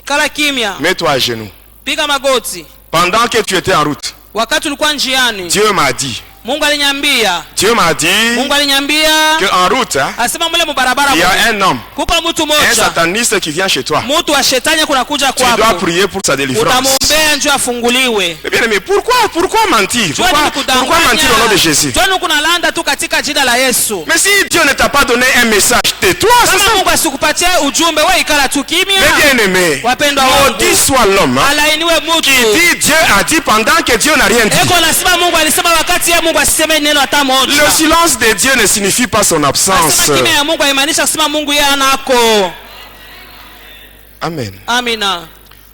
Kala kimya. mets-toi à genoux. Piga magoti. Pendant que tu étais en route, Wakati ulikuwa njiani, Dieu m'a dit Mungu aliniambia. Dieu m'a dit Mungu aliniambia qu'en route, hein, asema mule mubarabara il y a un homme, kuko mtu un mmoja sataniste qui vient chez toi. mtu wa shetani kunakuja Tu dois kwako, prier pour sa délivrance. utamwombea njoo afunguliwe. Eh bien, mais pourquoi mentir? Pourquoi mentir au nom de Jésus? Twani kuna landa tu katika jina la Yesu. Mais si Dieu ne t'a pas donné un message, tais-toi. Kama Mungu asikupatie ujumbe, wewe ikala tu kimya. Mais bien aimé, Wapendwa wangu, maudit soit l'homme alainiwe qui mtu dit Dieu a dit pendant que Dieu n'a rien dit. eko nasema Mungu alisema wakati ya Mungu asiseme neno hata moja. Le silence de Dieu ne signifie pas son absence. Asema kimya ya Mungu haimaanisha kusema Mungu yeye anako. Amen. Amina.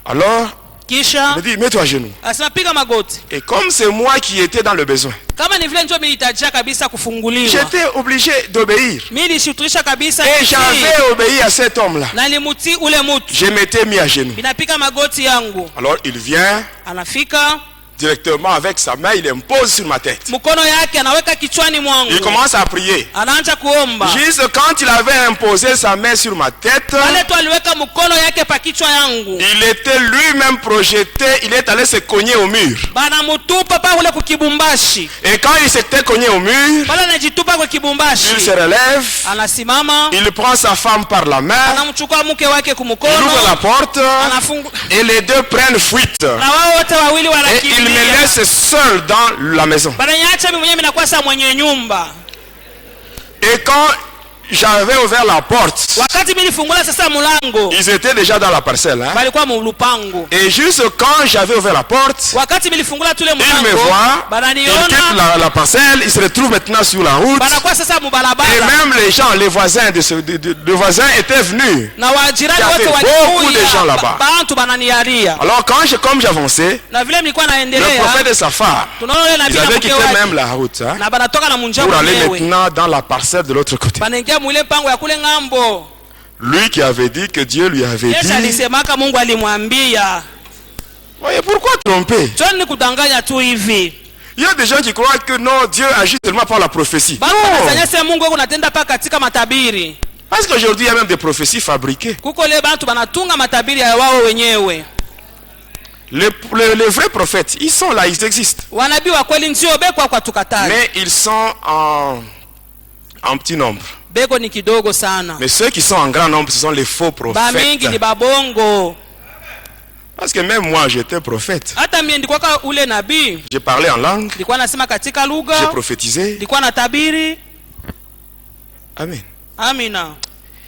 Alors, Kisha il me dit, mets-toi à genoux. asema piga magoti. Et comme c'est moi qui étais dans le besoin, Kama ni vile njoo militajia kabisa kufunguliwa. j'étais obligé d'obéir. Mimi nishuturisha kabisa Et j'avais obéi à cet homme-là. na nimutii ule mtu. Je m'étais mis à genoux. Ninapiga magoti yangu. Alors, il vient Anafika, directement avec sa main, il impose sur ma tête. mkono yake anaweka kichwani mwangu. Il commence à prier. Anaanza kuomba. Juste quand il avait imposé sa main sur ma tête, Pale tu aliweka mkono yake pa kichwa yangu. il était lui-même projeté, il est allé se cogner au mur. Bana mutupa pa ule kukibumbashi. Et quand il s'était cogné au mur, Pale anajitupa kwa il kibumbashi. se relève, Anasimama, il prend sa femme par la main, anamchukua mke wake il kumkono, ouvre la porte, anafunga et les deux prennent fuite. na wao wote wawili Et il wanakimbia. me laisse seul dans la maison. Bananiacha mimi mwenyewe ninakuwa saa mwenye nyumba. Et quand j'avais ouvert la porte, Wakati mimi nilifungula sasa mlango, ils étaient déjà dans la parcelle. Hein? balikuwa mulupango. Et juste quand j'avais ouvert la porte, Wakati mimi nilifungula tule il me mlango, voit, il bananiona, quitte la parcelle, il se retrouve maintenant sur la route. banakuwa sasa Et mubarabara. même les gens, les voisins de voisins étaient venus. Na wajirani Il y wote avait beaucoup de gens là-bas. walikuja, bantu bananiaria. Alors comme j'avançais, Na vile nilikuwa le naendelea, prophète et sa femme, tunaona yule ils nabii na avaient mke quitté wake. même la route, hein, Na banatoka na munjia pour aller mwenyewe. maintenant dans la parcelle de l'autre côté. Banaingia mwile pango ya kule ngambo. Lui qui avait dit que Dieu lui avait Yesu dit. alisemaka Mungu alimwambia. Voyez, pourquoi tromper? Twani ni kudanganya tu hivi. Il y a des gens qui croient que non, Dieu agit seulement par la prophétie. Bado Non. wanafanya sema Mungu yuko natenda pa katika matabiri. Parce qu'aujourd'hui, il y a même des prophéties fabriquées. Kuko le bantu banatunga matabiri ya wao wenyewe. Les vrais prophètes, ils sont là, ils existent. Wanabii wa kweli ndio bekwa kwa tukataza. Mais ils sont en petit nombre. Bego ni kidogo sana. Mais ceux qui sont en grand nombre, ce sont les faux Ba mingi ni prophètes. babongo. Parce que même moi, j'étais prophète. Hata mimi ndikuwa ule nabii. J'ai parlé en langue, Nilikuwa nasema katika j'ai lugha. prophétisé. Nilikuwa natabiri. Amen. Amina.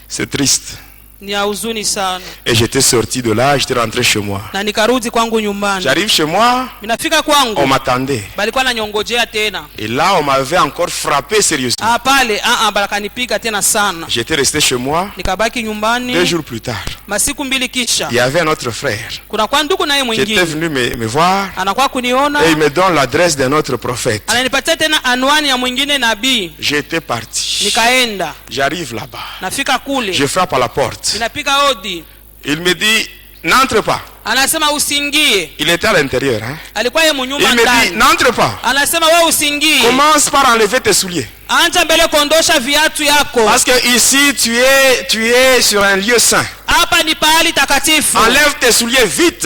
C'est triste. Ni ya huzuni sana. Et j'étais sorti de là, j'étais rentré chez moi. Na nikarudi kwangu nyumbani. J'arrive chez moi, Ninafika on kwangu. m'attendait. Balikuwa nanyongojea tena. Et là, on m'avait encore frappé sérieusement. Ah pale, balakanipiga tena sana. J'étais resté chez moi. Nikabaki 2 nyumbani. jours plus tard, Masiku mbili kisha. il y avait un autre frère Kuna kwa ndugu naye qui était mwingine. venu me voir Anakuwa kuniona. et il me donne l'adresse d'un autre prophète. Ananipatia tena anwani ya mwingine nabii. J'étais parti. Nikaenda. J'arrive là-bas. Nafika kule. Je frappe à la porte. Ninapiga hodi. Il me dit, n'entre pas. Anasema usiingie. Il était à l'intérieur. Hein? Alikuwa yeye Il munyumba me dit, ndani. n'entre pas. Anasema wewe usiingie. Commence par enlever tes souliers. Anja mbele kuondosha viatu yako. Parce que ici, tu es sur un lieu saint. Hapa ni pahali takatifu. Enlève tes souliers vite.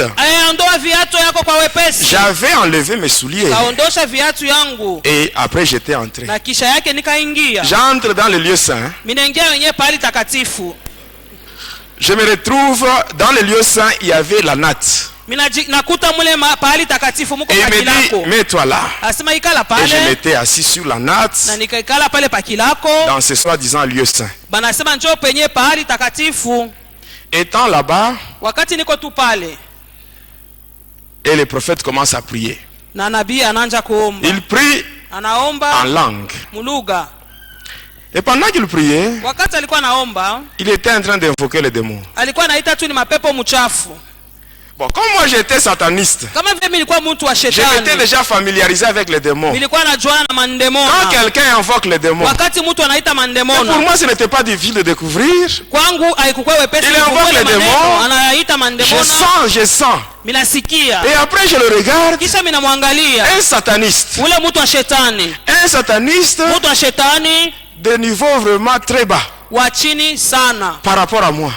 Ondoa viatu yako kwa wepesi. J'avais enlevé mes souliers. Kaondosha viatu yangu. Et après, j'étais entré. Na kisha yake nikaingia. J'entre dans le lieu saint. Minaingia wenyewe pahali takatifu. Je me retrouve dans le lieu saint, il y avait la natte. Nakuta mule pahali takatifu muko Et il me pakilako. dit, mets-toi là. Asema ikala Et je pale. m'étais assis sur la natte Na nikaikala pale pakilako. dans ce soi-disant lieu saint. Banasema njoo penye pahali takatifu. Étant là-bas, Wakati niko tu pale. et les prophètes commencent à prier. Na nabii anaanza kuomba. Il prie Anaomba en langue. mulugha. Et pendant qu'il priait, Wakati alikuwa anaomba, il était en train d'invoquer les démons. alikuwa anaita tu ni mapepo mchafu. Bon, comme moi j'étais sataniste, Kama vile nilikuwa mtu wa je m'étais shetani. déjà familiarisé avec les démons. Nilikuwa najuana na Quand mandemona. quelqu'un invoque les démons, Wakati mtu anaita mais pour mandemona, moi ce n'était pas difficile de découvrir. kwangu haikuwa wepesi Il kukubali invoque les maneno. démons. Anaita mandemona. Je sens. Minasikia. Et après je le regarde, Kisha minamwangalia. un sataniste. Ule mtu wa shetani. Un sataniste Mtu wa shetani de niveau vraiment très bas wa chini sana. par rapport à moi.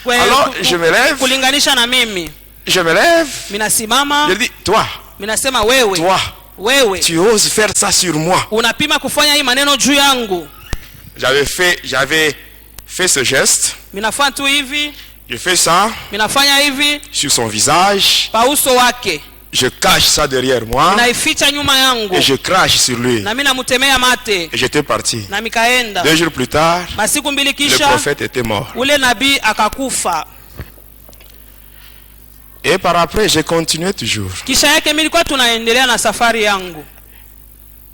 Alors je me lève, Kulinganisha na mimi. je me lève, Minasimama. je dis, toi, Minasema wewe. toi, wewe tu oses faire ça sur moi. unapima kufanya hii maneno juu yangu. J'avais fait ce geste. Minafanya tu hivi, Je fais ça minafanya hivi sur son visage. pa uso wake, Je cache ça derrière moi naificha nyuma yangu, et je crache sur lui. na mimi namutemea mate, Et j'étais parti. na mikaenda. 2 jours plus tard, Masiku mbili le kisha prophète était mort. ule nabii akakufa. Et par après, j'ai continué toujours. Kisha yake mimi nilikuwa tunaendelea na safari yangu,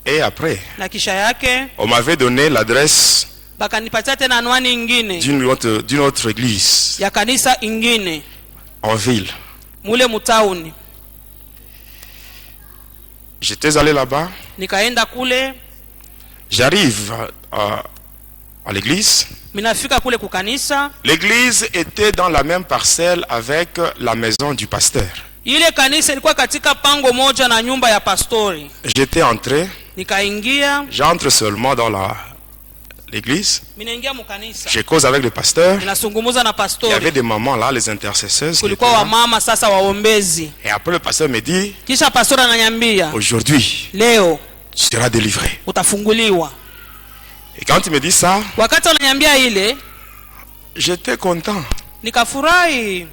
Et après, na kisha yake on m'avait donné l'adresse bakanipatia tena anwani ingine d'une autre église ya kanisa ingine en ville. mule mutauni. J'étais allé là-bas. Nikaenda kule, J'arrive à l'église. minafika kule kukanisa. L'église était dans la même parcelle avec la maison du pasteur. Ile kanisa ilikuwa katika pango moja na nyumba ya pastori. J'étais entré. Nikaingia, J'entre seulement dans l'église. minaingia mukanisa, Je cause avec le pasteur. ninazungumza na Il y avait pastori. des mamans là, les intercesseuses. qui étaient Kulikuwa là. wamama sasa waombezi. Et après le pasteur me dit, Kisha pastori ananiambia, aujourd'hui, leo tu seras délivré. utafunguliwa. Et quand il me dit ça, Wakati ananiambia ile, j'étais content. nikafurahi.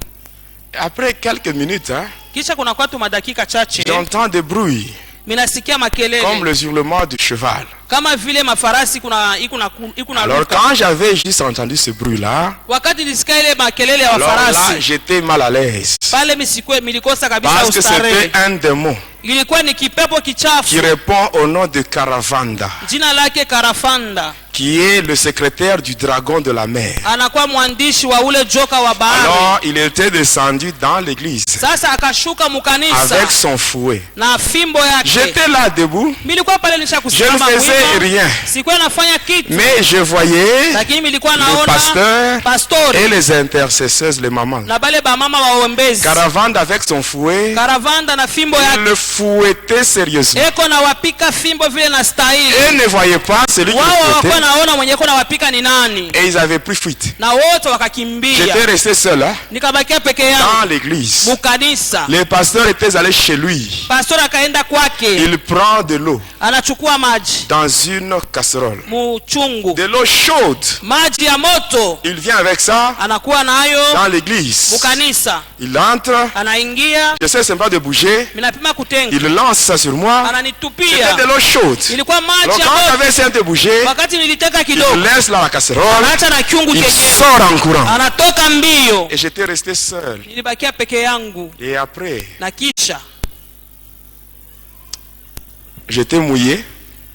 Après quelques minutes, Kisha kuna kwa tu madakika chache, j'entends des bruits, minasikia comme makelele le hurlement du cheval. kama vile mafarasi ikuna Alors luka. quand j'avais juste entendu ce bruit-là, Wakati nilisikia ile makelele ya alors là, wafarasi, j'étais mal à l'aise. pale milikosa kabisa Parce que ustarehe. c'était un démon Ilikuwa ni kipepo kichafu, qui répond au nom de Caravanda, jina lake Karafanda, qui est le secrétaire du dragon de la mer. anakuwa mwandishi wa ule joka wa bahari. Alors il était descendu dans l'église Sasa akashuka mukanisa avec son fouet. na fimbo yake. J'étais là debout, Milikuwa pale nisha je ne kusimama faisais wima, rien, sikuwa nafanya kitu, mais je voyais lakini milikuwa le naona pasteur pastori et les intercesseuses, les mamans. na bale ba mama waombezi. Caravanda avec son fouet, Karavanda na fimbo il yake le fouettait sérieusement. eko na wapika fimbo vile na stahili. Et ne voyait pas celui qui Wao le hawakuwa fouettait. naona mwenye eko na wapika ni nani, Et ils avaient pris fuite. na wote wakakimbia. J'étais resté seul Nikabakia peke dans yangu l'église. mukanisa. Les pasteurs étaient allés chez lui. Pastori akaenda kwake, Il prend de l'eau anachukua maji dans une casserole. muchungu, De l'eau chaude. maji ya moto, Il vient avec ça anakuwa nayo dans l'église. mukanisa. Il entre. Anaingia, J'essaie pas de bouger. minapima kutenga, Il lance ça sur moi. C'était ananitupia. de l'eau chaude. Ilikuwa Alors maji ya quand moto. j'avais essayé de bouger, Wakati niliteka il kidogo, laisse là la casserole. anaacha na kyungu Il chenyewe, sort en courant. anatoka mbio. Et j'étais resté seul. Nilibakia peke yangu, Et après, na kisha j'étais mouillé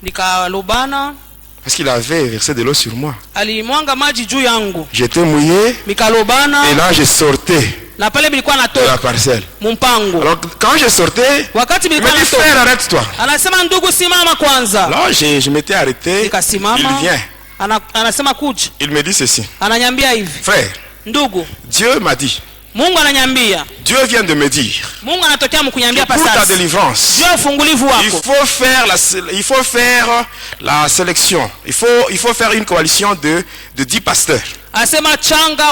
nikalobana. parce qu'il avait versé de l'eau sur moi. Alimwanga maji juu yangu, J'étais mouillé nikalobana, et là je sortais na pale bilikuwa de la natoka parcelle. mumpango. Alors quand je sortais, Wakati il me bilikuwa dit frère, natoka, arrête-toi. anasema ndugu, simama kwanza. Alors je m'étais arrêté. Il Nikasimama, vient. anasema kuja, Il me dit ceci. ananyambia hivi, Frère, ndugu, Dieu m'a dit. Mungu ananyambia, Dieu vient de me dire. Mungu anatokea mkunyambia Pour ta pasasi délivrance, juu ya ufungulivu il wako, faut faire la sélection. Il faut faire une coalition de 10 pasteurs. asema changa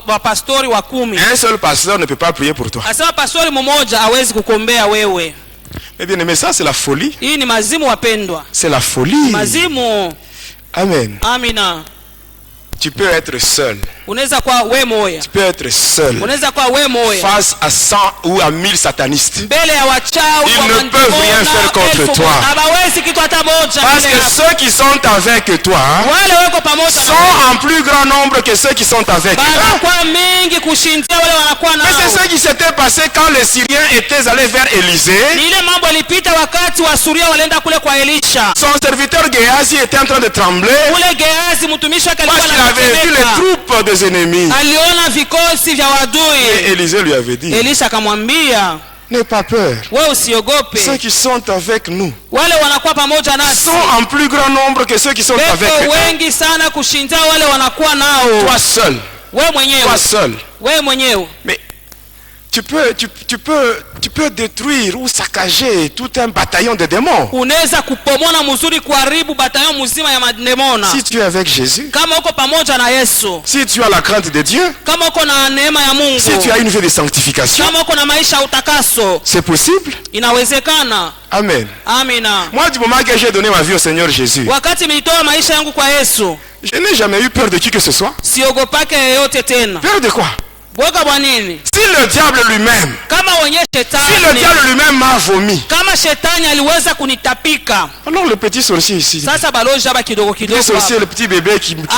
wa pastori wa 10. Un seul pasteur ne peut pas prier pour toi. Asema pastori mmoja hawezi kukombea wewe. Mais bien aimé, ça c'est la folie. Hii ni mazimu wapendwa, C'est la folie. mazimu. Amen. Amina. Tu peux être seul. Unaweza kuwa we moya, Tu peux être seul unaweza kuwa we moya face à 100 ou à 1000 satanistes. mbele ya wachawi Ils wa ne mandimona, peuvent rien faire contre elfu toi. hawawezi kitu hata moja Parce mbele que yako. ceux qui sont avec toi Wale wako pamoja na sont en plus grand nombre que ceux qui sont avec eux. wanakuwa mingi kushindia wale wanakuwa Mais c'est nao. ce qui s'était passé quand les Syriens étaient allés vers Élisée. Ni ile mambo ilipita wakati wa Suria walienda kule kwa Elisha. Son serviteur Géasi était en train de trembler Ule Gehazi mtumishi wake parce alikuwa qu'il avait vu les anatetemeka. troupes des ennemis. Aliona vikosi vya Et wadui. Élisée lui avait dit, Elisha akamwambia, n'aie pas peur. wewe usiogope. Ceux qui sont avec nous Wale wanakuwa pamoja nasi. sont en plus grand nombre que ceux qui sont avec Weko eux. wengi sana kushindia wale wanakuwa nao. Toi seul, Wewe mwenyewe. toi seul. Wewe mwenyewe. Mais tu peux détruire ou saccager tout un bataillon de démons. unaweza kupomona mzuri kuharibu batayo mzima ya mademona. Si tu es avec Jésus, Kama uko pamoja na Yesu, si tu as la crainte de Dieu, kama uko na neema ya Mungu, si tu as une vie de sanctification, kama uko na maisha ya utakaso, c'est possible. inawezekana. Amen. Amina. Moi, du moment que j'ai donné ma vie au Seigneur Jésus, Wakati nilitoa maisha yangu kwa Yesu, je n'ai jamais eu peur de qui que ce soit. siogopake yeyote tena. Peur de quoi? Boga bwa nini? Si le diable lui-même, Kama wenye si le shetani, diable lui-même m'a vomi, kama shetani aliweza kunitapika, alors le petit sorcier ici, sasa baloja haba kidogo le kidogo sorcier, le petit bébé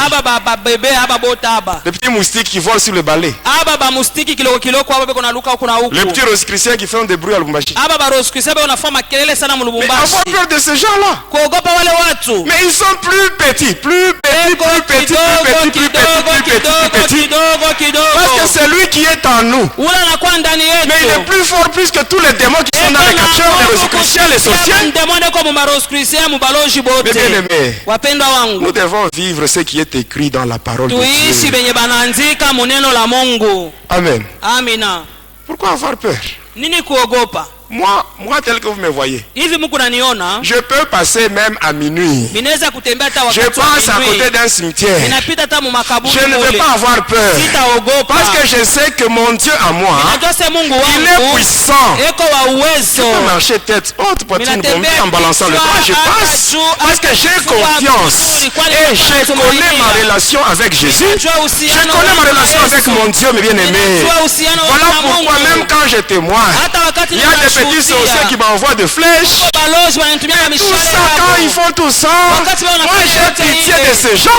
aba baba bebe aba bota aba le petit moustique qui vole sur le balai, aba ba mustiki kidogo kidogo aba beko na luka huko na huko, le petit rose-chrétien qui fait un débrouille à Lubumbashi. aba ba rose kusebe unafanya makelele sana Mais mulubumbashi. avoir peur de ces gens-là. Kuogopa wale watu. Mais ils sont plus petits, plus petits, plus petits, plus petits, plus petits, plus petits, kidogo kidogo. Parce que c'est lui qui est en nous. Ula anakuwa ndani Mais il est yetu. plus fort plus que tous les démons qui sont dans les capteurs, les rose-chrétiens, les sorciers. Ndemone kwa mumarosi Christian mubaloji Mais bote. bien aimé, Wapendwa wangu, nous devons vivre ce qui est écrit dans la parole de tuishi Dieu. benye banaandika muneno la Mungu. Amen. Amina. Pourquoi avoir peur? Nini kuogopa? Moi tel que vous me voyez, Hivi Mungu naniona? je peux passer même à minuit. Minaweza kutembea hata Je wakati wa passe à côté minuit. d'un cimetière. Ninapita hata mu makaburi Je ne vais kule. pas avoir peur. Sitaogopa. Parce que je sais que mon Dieu à moi, Najua se Mungu il est wangu puissant. eko wa Je uwezo. peux marcher tête haute, poitrine Minatembea bombée en balançant le bras. Je kichwa, passe. hata juu, Parce que hata j'ai kifua confiance. vizuri, kwani Et niko je na connais tumaini. ma relation avec Jésus. Ninajua Je uhusiano connais ma wangu na relation avec Yesu. mon Dieu, mes bien-aimés. Ninajua uhusiano wangu Voilà na pourquoi Mungu. même quand je témoigne, Hata wakati il y a des petits sorciers qui m'envoient des flèches. balozi wananitumia Tout mishale ça, quand ils font tout ça, moi j'ai pitié de ces gens.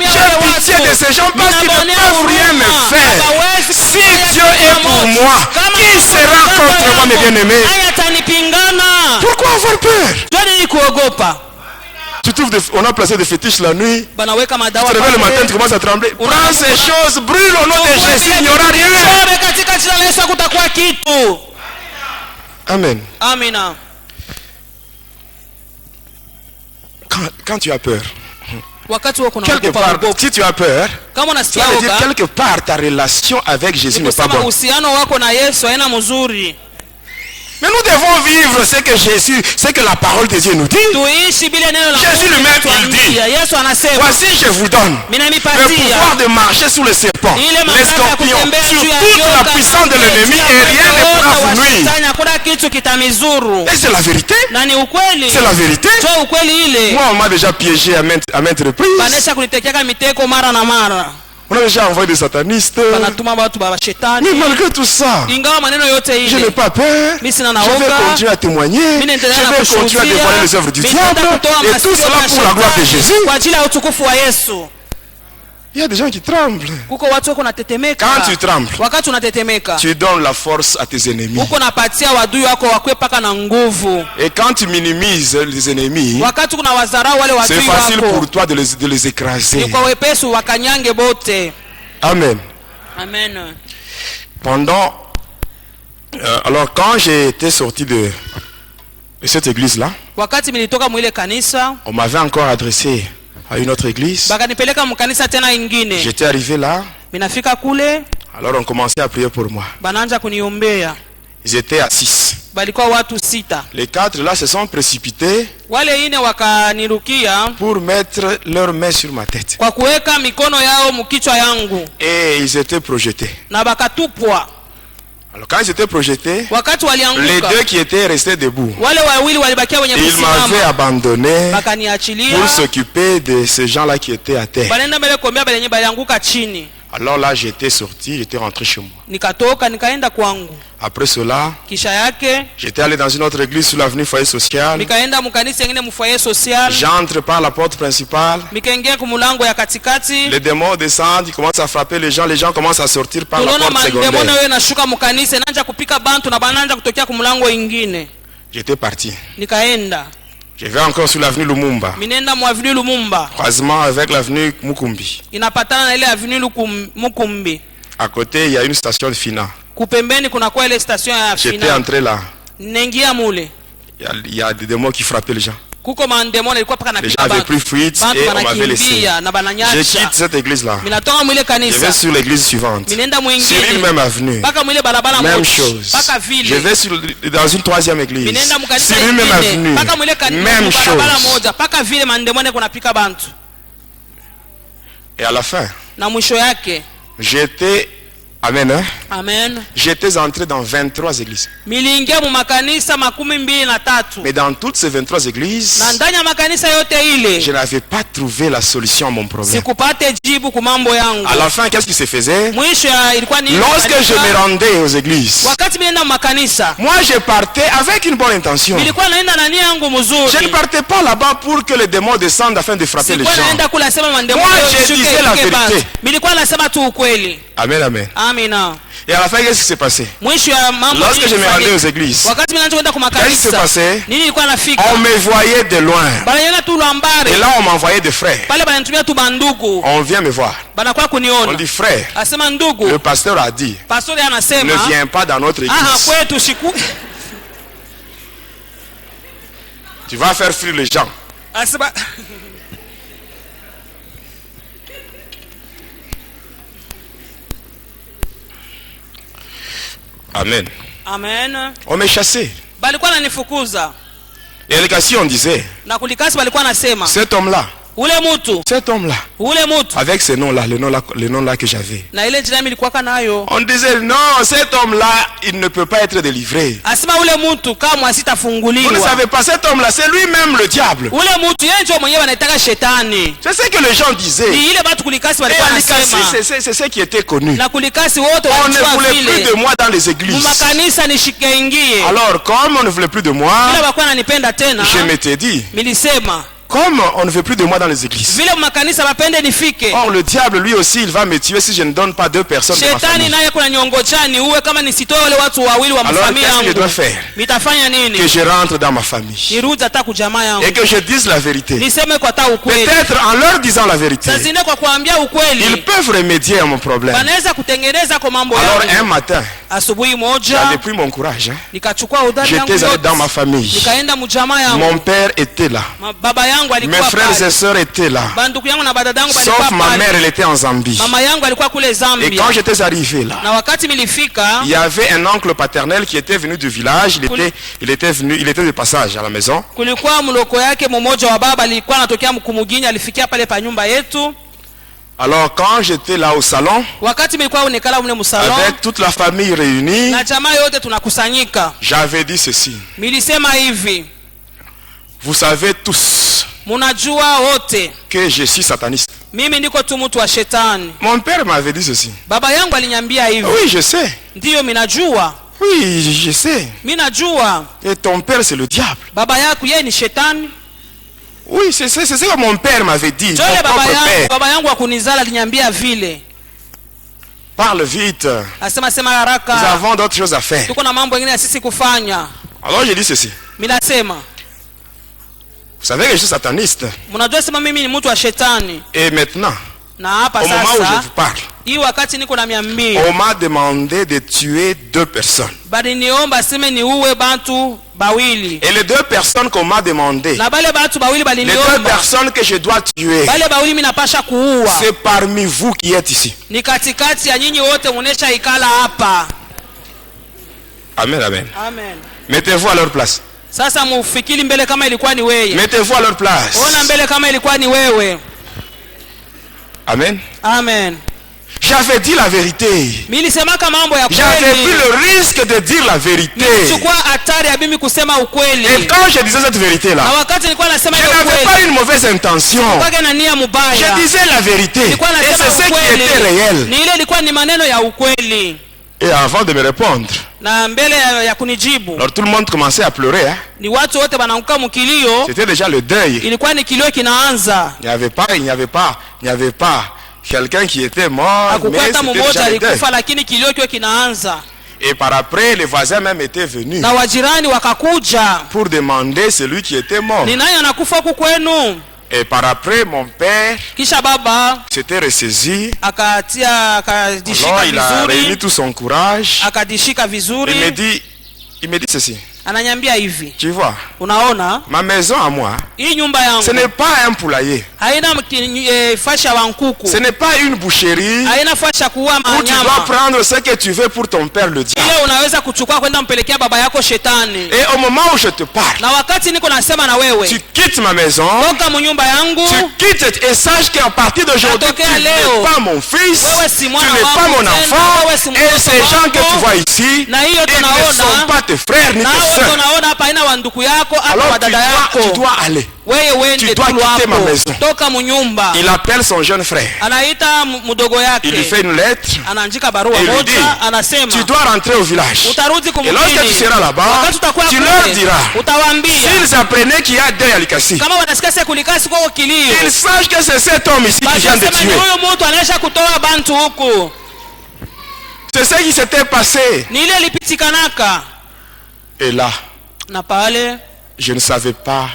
J'ai pitié de ces gens parce qu'ils ne peuvent rien me faire. Si Dieu est pour moi, qui sera contre moi, mes bien-aimés? Pourquoi avoir peur? Tu trouves on a placé des fétiches la nuit. Tu te réveilles le matin, tu commences à trembler. Prends ces choses, brûle au nom de Jésus, il n'y aura rien. Amen. Amina. Quand tu as peur, Wakati wako na quelque part, si tu as peur, kama ça unasikia veut dire oga, quelque part ta relation avec Jésus n'est pas kusema bonne. uhusiano wako na Yesu haina mzuri. Mais nous devons vivre ce que Jésus, ce que la parole de Dieu nous dit. Tuishi bila neno la Jésus lui-même, il anatuambia. Yesu anasema, Voici, je vous donne mimi le namipatia pouvoir de marcher sous les serpents, ile les mamlaka ya scorpions, kutembea sur juu ya toute la nyoka, puissance de l'ennemi et rien ne pourra vous nuire. Shetani, hakuna kitu kitamizuru. Et c'est la vérité. Na ni ukweli. C'est la vérité. Sio ukweli ile. Moi, on m'a déjà piégé à maintes reprises. Banesha kunitekea miteko mara na mara. On a déjà envoyé des satanistes. Banatuma watu baba shetani. Mais malgré tout ça, Ingawa maneno yote je n'ai ile, pas peur. mimi sina Je naoga. vais continuer à témoigner. Je vais continuer à dévoiler les œuvres du diable. Et tout cela pour la gloire de Jésus. Kwa ajili ya utukufu wa Yesu. Il y a des gens qui tremblent. Kuko watu wako natetemeka. Quand tu trembles, Wakati unatetemeka, tu donnes la force à tes ennemis. uko napatia wadui wako wakwe paka na nguvu. Et quand tu minimises les ennemis, Wakati kuna wazarau wale c'est wadui facile wako, pour toi de les écraser. ni kwa wepesi wakanyange bote. Amen. Amen. Alors quand j'ai été sorti de cette église-là, Wakati nilitoka mwile kanisa, on m'avait encore adressé à une autre église. bakanipeleka mkanisa tena ingine. J'étais arrivé là, Minafika kule, alors on commençait à prier pour moi. bananja kuniombea. Ils étaient à 6. Balikuwa watu 6. Les 4 là se sont précipités Wale ine wakanirukia pour mettre leurs mains sur ma tête. kwa kuweka mikono yao mkichwa yangu Et ils étaient projetés. na bakatupwa. Alors quand ils étaient projetés, Wakati les walianguka, deux qui étaient restés debout, wale wawili walibakia wenye ils m'avaient kusimama, abandonné bakaniachilia, pour s'occuper de ces gens-là qui étaient à terre. banenda mbele kuombea benye balianguka chini. Alors là, j'étais sorti, j'étais rentré chez moi. Nikatoka nikaenda kwangu. Après cela, Kisha yake j'étais allé dans une autre église sur l'avenue Foyer Social. nikaenda mkanisa nyingine mfoyer social. J'entre par la porte principale. Nikaingia kumulango ya katikati. Les démons descendent, ils commencent à frapper les gens commencent à sortir par la Tunaona porte secondaire. mandemona wewe nashuka mkanisa nanja kupika bantu na bananja kutokea kumulango ingine. J'étais parti. Nikaenda. Je vais encore sur l'avenue Lumumba. Minenda mu avenue Lumumba. Croisement avec l'avenue Mukumbi. Inapatana na ile avenue Mukumbi. À côté, il y a une station de Fina. Kupembeni kuna kwa ile station ya J'étais Fina. entré là. Nengia mule. Il y a des démons qui frappaient les gens. kuko mandemoni ilikuwa paka Les napiga gens avaient pris fuite bantu et on m'avait laissé. banakimbia na Je bananyasha. quitte cette église-là. Minatoka mwile Je vais kanisa sur l'église suivante. minenda Sur une mwingine même avenue. paka mwile barabara Même moja chose. paka Je vile vais dans une troisième église. minenda mkanisa Sur une même ingine avenue. paka mwile Même barabara chose. moja paka vile mandemoni kunapika bantu. Et à la fin, Na mwisho yake, j'étais, amen, hein? amen, J'étais entré dans 23 églises. miliingia mu makanisa 23. Mais dans toutes ces 23 églises, Na ndani ya makanisa yote ile je n'avais pas trouvé la solution à mon problème. sikupate jibu ku mambo yangu. À la fin, qu'est-ce qui se faisait? Mwisho ilikuwa ni Lorsque je me rendais aux églises, wakati mimi nenda mu makanisa moi je partais avec une bonne intention. nilikuwa naenda na nia yangu mzuri. Je ne partais pas là-bas pour que les démons descendent afin de frapper les Sikuwa gens. naenda kula sema mandemo. Moi, je disais la vérité. Nilikuwa nasema tu ukweli. Amen, amen. Amina. Et à la fin, qu'est-ce qui s'est passé? Mwisho ya mambo Lorsque je me rendais aux églises, wakati mimi naanza kwenda ku qu'est-ce qui s'est makanisa passé? nini ilikuwa nafika On me voyait de loin. bananiona tu lwambare Et là, on m'envoyait des frères. pale bananitumia tu bandugu On vient me voir. banakuwa On kuniona dit, frère, asema ndugu le pasteur a dit, pastori ne anasema viens pas dans notre aha église. kwetu siku Tu vas faire fuir les gens. asema Amen. amen On me chassait. balikuwa nanifukuza Et les gars, on disait, na kulikasi balikuwa nasema cet homme-là, ule mutu avec ce nom-là, le nom-là que j'avais. na ile jina milikuwaka nayo On disait, non, cet homme-là, il ne peut pas être délivré. asema ule mutu kama Vous ne sitafunguliwa savez pas, cet homme-là, c'est lui-même le diable. ule mutu yeye ndio mwenyewe anaitaka shetani. C'est ce que les gens disaient. Ni ile batu kulikasi Et walikuwa à Likasi, nasema c'est ce qui était connu. na kulikasi wote On ne walijua voulait plus vile de moi dans les églises. mumakanisa nishikaingie Alors, comme on ne voulait plus de moi, bila bakuwa nanipenda tena je m'étais dit, milisema comme on ne veut plus de moi dans les églises. vile makanisa bapende nifike. Or, le diable, lui aussi, il va me tuer si je ne donne pas 2 personnes de ma Shetani famille. naye kuna nyongojani uwe kama nisitoe wale watu wawili wa Alors, mfamilia qu'est-ce que je dois yangu. faire? Mitafanya Que nini? je rentre dans ma famille. Nirudi hata kujamaa yangu. Et que je dise la vérité. Niseme kwa ta ukweli. Peut-être en leur disant la vérité, Sasa zingine kwa kuambia ukweli. ils peuvent remédier à mon problème. Wanaweza kutengeneza kwa mambo Alors, yangu. un matin, Asubuhi moja j'avais pris mon courage. nikachukua udhari yangu J'étais allé yote. dans ma famille. Nikaenda mjamaa yangu. Mon père était là. Baba yangu Mes alikuwa frères pale. et sœurs étaient là. Banduku yangu na badadangu Sauf walikuwa ma pale. mère, elle était en Zambie. Mama yangu alikuwa kule Et Zambia. quand j'étais arrivé là, Na wakati milifika, il y avait un oncle paternel qui était venu du village. Il était de passage à la maison. kulikuwa mloko yake mmoja wa baba alikuwa anatokea mkumugini, alifikia pale pa nyumba yetu. Alors quand j'étais là au salon, Wakati milikuwa unikala mle msalon avec toute la famille réunie, na jamaa yote tunakusanyika, j'avais dit ceci. milisema hivi, Vous savez tous munajua wote que je suis sataniste. mimi niko tu mtu wa shetani. Mon père m'avait dit ceci. Baba yangu aliniambia hivi. Oui, je sais. Ndiyo minajua. Oui, je sais. Minajua. Et ton père, c'est le diable. Baba yako yeye ni shetani. Oui, c'est ce que mon père m'avait dit. Mon propre père. Baba yangu akunizala aliniambia vile. Parle vite. Asema sema haraka. Nous avons d'autres choses à faire. Tuko na mambo mengine ya sisi kufanya. Alors j'ai dit ceci. Minasema. Vous savez que je suis sataniste. Mnajua sema mimi ni mtu wa shetani. Et maintenant, Na hapa au moment où sasa je vous parle, hii wakati niko na 200. on m'a demandé de tuer 2 personnes. Bali niomba sema ni uwe bantu bawili. Et les 2 personnes qu'on m'a demandé, Na bale bantu bawili bali les 2 niomba. personnes que je dois tuer, Bale bawili mimi napasha kuua. c'est parmi vous qui êtes ici. Ni katikati ya nyinyi wote munesha ikala hapa. Amen, amen. Amen. Mettez-vous à leur place. Sasa mufikiri mbele kama ilikuwa ni wewe. Mettez-vous à leur place. Ona mbele kama ilikuwa ni wewe. Amen. Amen. J'avais dit la vérité. Milisemaka mambo ya kweli. J'avais pris le risque de dire la vérité. Nilichukua hatari ya mimi kusema ukweli. Et quand je disais cette vérité-là, Na wakati nilikuwa nasema je hiyo n'avais ukweli. pas une mauvaise intention. Kwa na nia mbaya. Je disais la vérité. Nilikuwa Et nasema c'est ce qui ukweli. était réel. Ni ile ilikuwa ni maneno ya ukweli. Et avant de me répondre, Na mbele ya kunijibu. alors tout le monde commençait à pleurer. Hein. Ni watu wote wanaanguka mkilio. C'était déjà le deuil. Ilikuwa ni kilio kinaanza. Il n'y avait pas quelqu'un qui était mort, mais Akukwata c'était mmoja déjà le deuil. alikufa lakini kilio kio kinaanza. Et par après, les voisins même étaient venus Na wajirani wakakuja. pour demander celui qui était mort. Ni nani anakufa huku kwenu? Et par après, mon père Kisha baba s'était ressaisi. akadishika Alors il a réuni vizuri, tout son courage. akadishika Il vizuri, me dit ceci. Ananiambia hivi, Tu vois, unaona ma maison à moi, hii nyumba ce yangu n'est pas un poulailler. haina fasha wa nkuku, Ce n'est pas une boucherie haina fasha kuua où tu dois manyama prendre ce que tu veux pour ton père le diable. ile unaweza kuchukua kwenda mpelekea baba yako shetani. Et au moment où je te parle, Na wakati niko nasema na tu wewe, quittes ma maison, toka munyumba yangu, tu quittes et sache qu'à partir d'aujourd'hui, tu Natokea n'es leo. pas mon fils, Wewe si tu mwana n'es pas wangu mon tena, enfant, wewe si et mtoto ces gens que wangu. tu vois ici, Na hiyo ils ne tunaona, sont pas tes frères ni na tes wewe sœurs. unaona hapa haina wa ndugu yako hapa Alors wa dada tu yako. dois aller. Wewe wende tu dois tu quitter ma hapo, maison. toka munyumba. Il appelle son jeune frère. Anaita mdogo Il lui fait yake, une lettre anaandika barua et lui dit, moja, anasema tu dois rentrer au village. utarudi Et lorsque tu kumjini. seras là-bas, Wakati utakuwa tu leur kule, diras, utawaambia s'ils apprenaient qu'il y a deuil à Likasi, kama wanasikia siku kulikasi kwa kilio, ils sachent que c'est cet homme ici qui basi vient de wasema ni tuer. huyu mtu anaisha kutoa bantu huku. C'est ce qui s'était passé. Ni ile ilipitikanaka. Et là, Na pale je ne savais pas,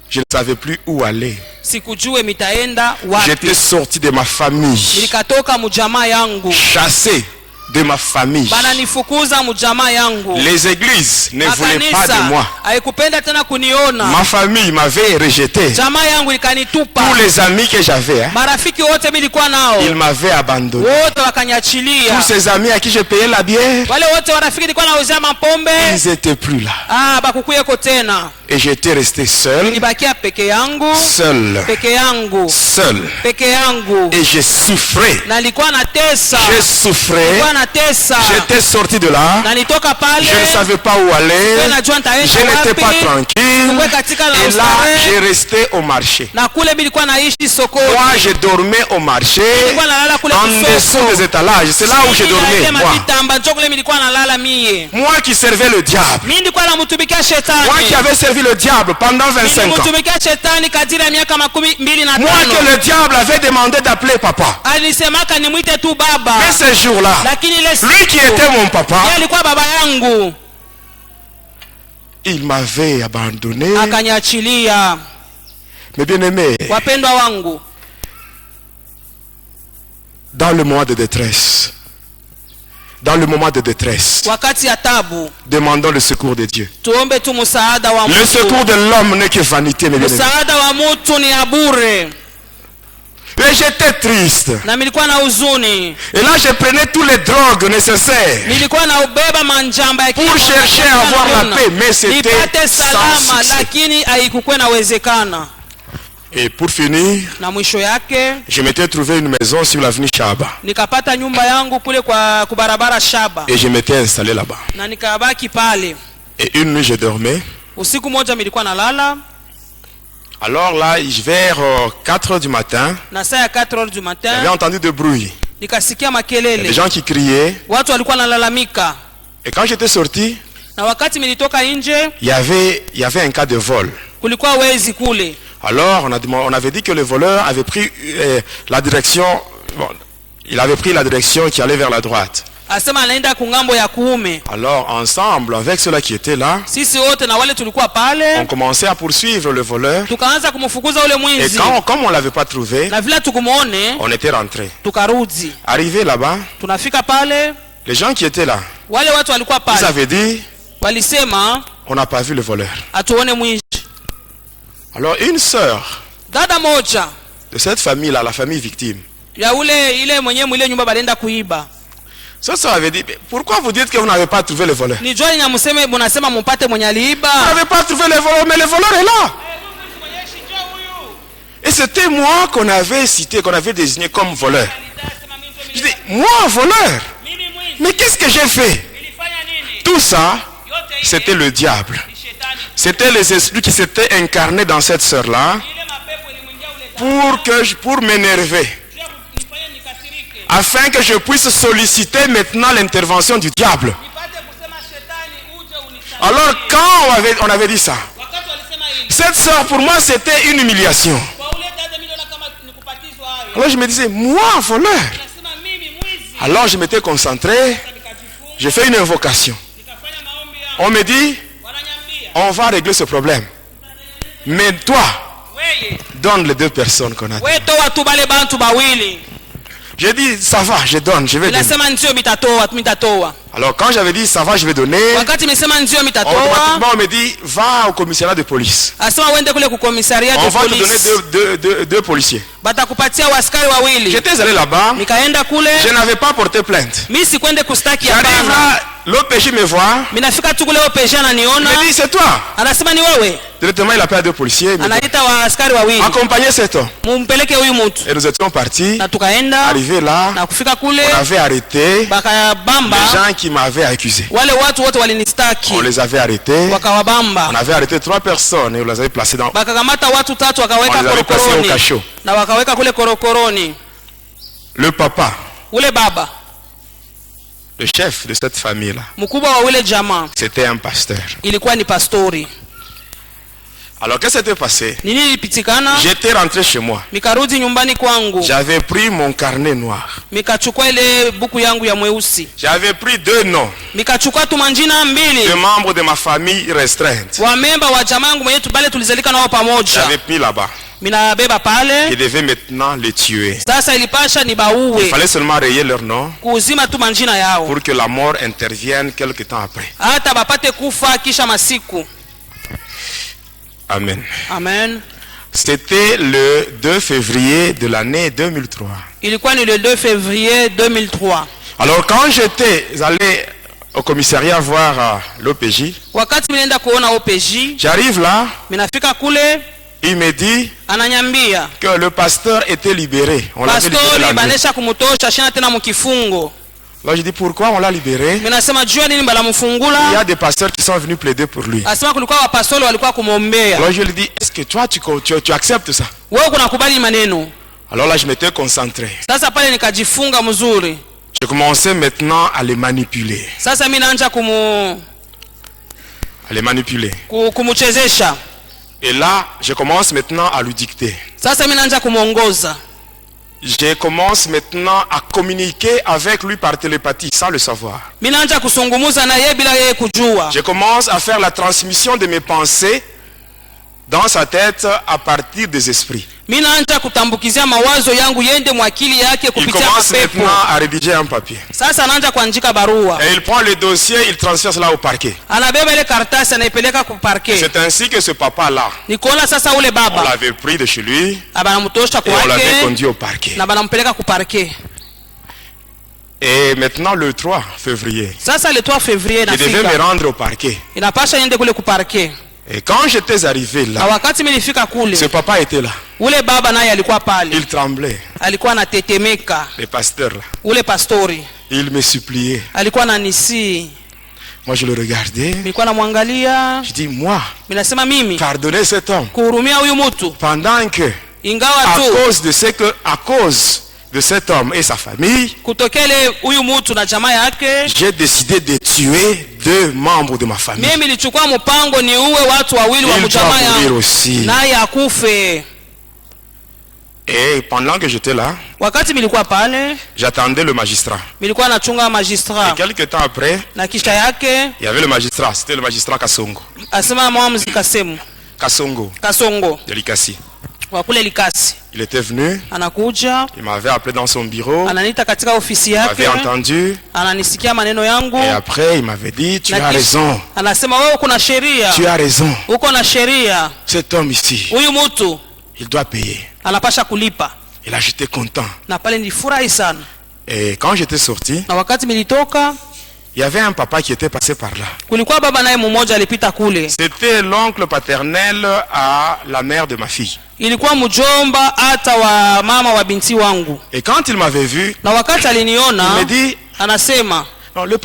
je ne savais plus où aller. sikujue mitaenda wapi. J'étais sorti de ma famille, Nilikatoka mujamaa yangu, chassé de ma famille. bananifukuza mujamaa yangu. Les églises ne voulaient pas de Makanisa moi. haikupenda tena kuniona. Ma famille m'avait rejeté. Jamaa yangu ikanitupa. Tous les amis que j'avais, hein, Marafiki wote mimi nilikuwa nao ils m'avaient abandonné. wote wakanyachilia. Tous ces amis à qui je payais la bière, Wale wote warafiki nilikuwa nauzia mapombe, ils n'étaient plus là. bakukuyeko tena. Et j'étais resté seul, Nibakia peke yangu, seul, peke yangu, seul. peke yangu. Et je souffrais. Na nilikuwa natesa, Je souffrais. nilikuwa natesa. J'étais sorti de là. Na nitoka pale, Je ne savais pas où aller. najua nitaenda Je n'étais wapi. pas tranquille. Sikuwa katika na Et là, ustarehe. j'ai resté au marché. Na kule mimi nilikuwa naishi sokoni. Moi, je dormais au marché, Nilikuwa nalala kule en kusoko. dessous des étalages. C'est là où je dormais, moi. Matitamba njo kule mimi nilikuwa nalala mie. Moi qui servais le diable. Mimi nilikuwa namtumikia shetani. Moi qui avais servi le diable pendant 25 ans. Nilimtumikia shetani kadiri ya miaka 25. Moi que le diable avait demandé d'appeler papa. Alisemaka nimwite tu baba. Mais ce jour-là, Lakini ile lui qui était mon papa, yeye alikuwa baba yangu, il m'avait abandonné. akanyachilia. Mes bien-aimés, Wapendwa wangu, dans le moment de détresse, wakati ya tabu, demandons le secours de Dieu. tuombe tu msaada wa Le secours Mungu. de l'homme n'est que vanité, mes bien-aimés. Msaada wa mtu ni ya bure. Et j'étais triste. Na nilikuwa na huzuni, Et là, je prenais tous les drogues nécessaires nilikuwa na ubeba manjamba ya pour chercher à avoir la paix, mais c'était nipate sans salama, succès. lakini haikukuwa inawezekana. Et pour finir, Na mwisho yake je m'étais trouvé une maison sur l'avenue Chaba. nikapata nyumba yangu kule kwa kubarabara Shaba, Et je m'étais installé là-bas. na nikabaki pale. Et une nuit, je dormais. Usiku moja nilikuwa nalala, Alors là, vers 4 heures du matin, na saa ya 4h du j'avais matin entendu des bruits. nikasikia Des makelele, gens qui criaient. watu walikuwa nalalamika. Et quand j'étais sorti, Na wakati nilitoka nje, il y avait un cas de vol. kulikuwa wezi kule. Alors, on avait dit que le voleur avait pris la direction, bon, il avait pris la direction qui allait vers la droite. Asema anaenda kungambo ya kuume. Alors, ensemble, avec ceux-là qui étaient là, Sisi wote na wale tulikuwa on pale, commençait à poursuivre le voleur. tukaanza kumfukuza ule Et mwizi. comme on l'avait pas trouvé, Na vile tukumuone, on était rentré. tukarudi. Arrivé là-bas, Tunafika pale, les gens qui étaient là, wale watu walikuwa ils pale avaient dit, walisema on n'a pas vu le voleur. atuone mwizi. Alors, une sœur Dada moja de cette famille-là, la famille victime, ya ile mwenye mwile nyumba balenda kuiba, cette sœur avait dit, mais pourquoi vous dites que vous n'avez pas trouvé le voleur? ni jua nyamuseme munasema mupate mwenye Vous aliiba. n'avez pas trouvé le voleur, mais le voleur est là. Et c'était moi qu'on avait cité, qu'on avait désigné comme voleur. Je dis, moi, voleur? Mais qu'est-ce que j'ai fait? Tout ça, c'était le diable. C'était les esprits qui s'étaient incarnés dans cette sœur-là pour m'énerver. Afin que je puisse solliciter maintenant l'intervention du diable. Alors quand on avait dit ça, cette sœur pour moi c'était une humiliation. Alors je me disais, moi voleur? Alors je m'étais concentré, j'ai fait une invocation. On me dit, on va régler ce problème. Mais toi, donne les deux personnes qu'on a dit. We toa tu bale bantu bawili. J'ai dit, ça va, je donne, je vais donner. Ninasema ndio mitatoa. Alors quand j'avais dit, ça va, je vais donner, Wakati nimesema ndio mitatoa, automatiquement on me dit, va au commissariat de police. asema uende kule kukomisaria On de va te donner police. deux policiers. Batakupatia waskari wawili. J'étais allé là-bas, Nikaenda kule, je n'avais pas porté plainte. mimi sikwende kustaki J'arrive hapana. là, l'OPJ me voit, Minafika tu kule OPJ il ananiona, me dit, c'est toi. anasema ni wewe. Directement, il appelle deux policiers, il me dit, Anaita waaskari wawili. accompagnez cet homme. Mumpeleke huyu mtu. Et nous étions partis, Na tukaenda, arrivés là, na kufika kule, on avait arrêté bakabamba les gens qui m'avaient accusé. wale watu wote walinistaki. On les avait arrêtés, Wakawabamba. on avait arrêté 3 personnes et on les avait placés dans... Bakakamata watu 3 On wakaweka les avait placés au korokoroni. cachot. Na wakaweka kule korokoroni. Le papa, Ule baba, le chef de cette famille-là, mkubwa wa ule jamaa, c'était un pasteur. ilikuwa ni pastori. Alors qu'est-ce qui s'était passé? Nini ilipitikana? J'étais rentré chez moi. Mikarudi nyumbani kwangu. J'avais pris mon carnet noir. Mikachukua ile buku yangu ya mweusi. J'avais pris 2 noms Mikachukua tu manjina mbili. de membres de ma famille restreinte. Wa memba wa jamaa yangu mwenyewe bale tulizalika nao pamoja. J'avais mis là-bas. Minabeba pale. Je devais maintenant les tuer. Sasa ilipasha ni bauwe. Il fallait seulement rayer leur nom Kuuzima tu manjina yao. pour que la mort intervienne quelque temps après. Hata bapate kufa kisha masiku. Amen. Amen. C'était le 2 février de l'année 2003. Ilikuwa ni le 2 février 2003. Alors quand j'étais allé au commissariat voir l'OPJ, Wakati nilienda kuona OPJ, j'arrive là, minafika kule, il me dit ananyambia que le pasteur était libéré. On l'avait libéré pastori la nuit. banesha kumutosha shina tena mukifungo. Alors je dis pourquoi on l'a libéré? Minasema jua nini Il y balamufungula? a des pasteurs qui sont venus plaider pour lui. Asema kulikuwa wapastori walikuwa kumwombea. Alors je lui dis, est-ce que toi tu acceptes ça? Wewe kunakubali maneno? Alors là je m'étais concentré. Sasa pale nikajifunga mzuri. Je commençais maintenant à les manipuler. Sasa mimi naanza À les manipuler. kumuchezesha. Et là, je commence maintenant à lui dicter. Sasa mimi naanza kumuongoza. Je commence maintenant à communiquer avec lui par télépathie sans le savoir. Mimi naanza kusungumuza na yeye bila yeye kujua. Je commence à faire la transmission de mes pensées dans sa tête à partir des esprits. Mimi naanza kutambukizia mawazo yangu yende mwakili yake Il kupitia commence mapepo. maintenant à rédiger un papier. Sasa anaanza kuandika barua. Et il prend le dossier, il transfère cela au parquet. Anabeba ile karatasi anaipeleka ku parquet. C'est ainsi que ce papa-là, Nikaona sasa ule on baba l'avait pris de chez lui abanamtosha et on l'avait kwake conduit au parquet. na banampeleka ku parquet. Et maintenant le 3 février, Sasa le 3 février je devais me nafika. rendre au parquet. Inapasha niende kule ku parquet. Et quand j'étais arrivé Na là, wakati mimi nilifika kule, ce papa était là. ule baba naye alikuwa pale. Il tremblait, Alikuwa anatetemeka. le pasteur là. Ule pastori Il me suppliait. alikuwa ananisi. Moi je le regardais. Nilikuwa namwangalia. Je dis, moi, Mimi nasema mimi pardonnez cet homme. kuhurumia huyu mtu Pendant que, ingawa à tu cause de cet homme et sa famille, kutokele huyu mtu na jamaa yake, j'ai décidé de tuer 2 membres de ma famille. mimi nilichukua mpango ni uwe watu wawili wa Il doit mjamaa mourir yangu aussi. naye akufe. Et pendant que j'étais là, Wakati nilikuwa pale, j'attendais le magistrat. nilikuwa nachunga Et magistrat quelques temps après, na kisha yake il y avait le magistrat. C'était le magistrat Kasongo. asema mwamuzi Kasemu Kasongo De Likasi. wa kule Likasi Il était venu, anakuja, il m'avait appelé dans son bureau, ananiita katika ofisi il yake, m'avait entendu, ananisikia maneno yangu et après il m'avait dit, tu na as kisha raison, anasema wewe uko na sheria, tu as raison. uko na sheria, Cet homme ici, huyu mtu il doit payer. anapasha kulipa. Et là j'étais content. Na pale nilifurahi sana, Et quand j'étais sorti, na wakati nilitoka il y avait un papa qui était passé par là. kulikuwa baba naye mmoja alipita kule, C'était l'oncle paternel à la mère de ma fille. ilikuwa mjomba hata wa mama wa binti wangu. Et quand il m'avait vu, Na wakati il me aliniona dit, anasema, non, le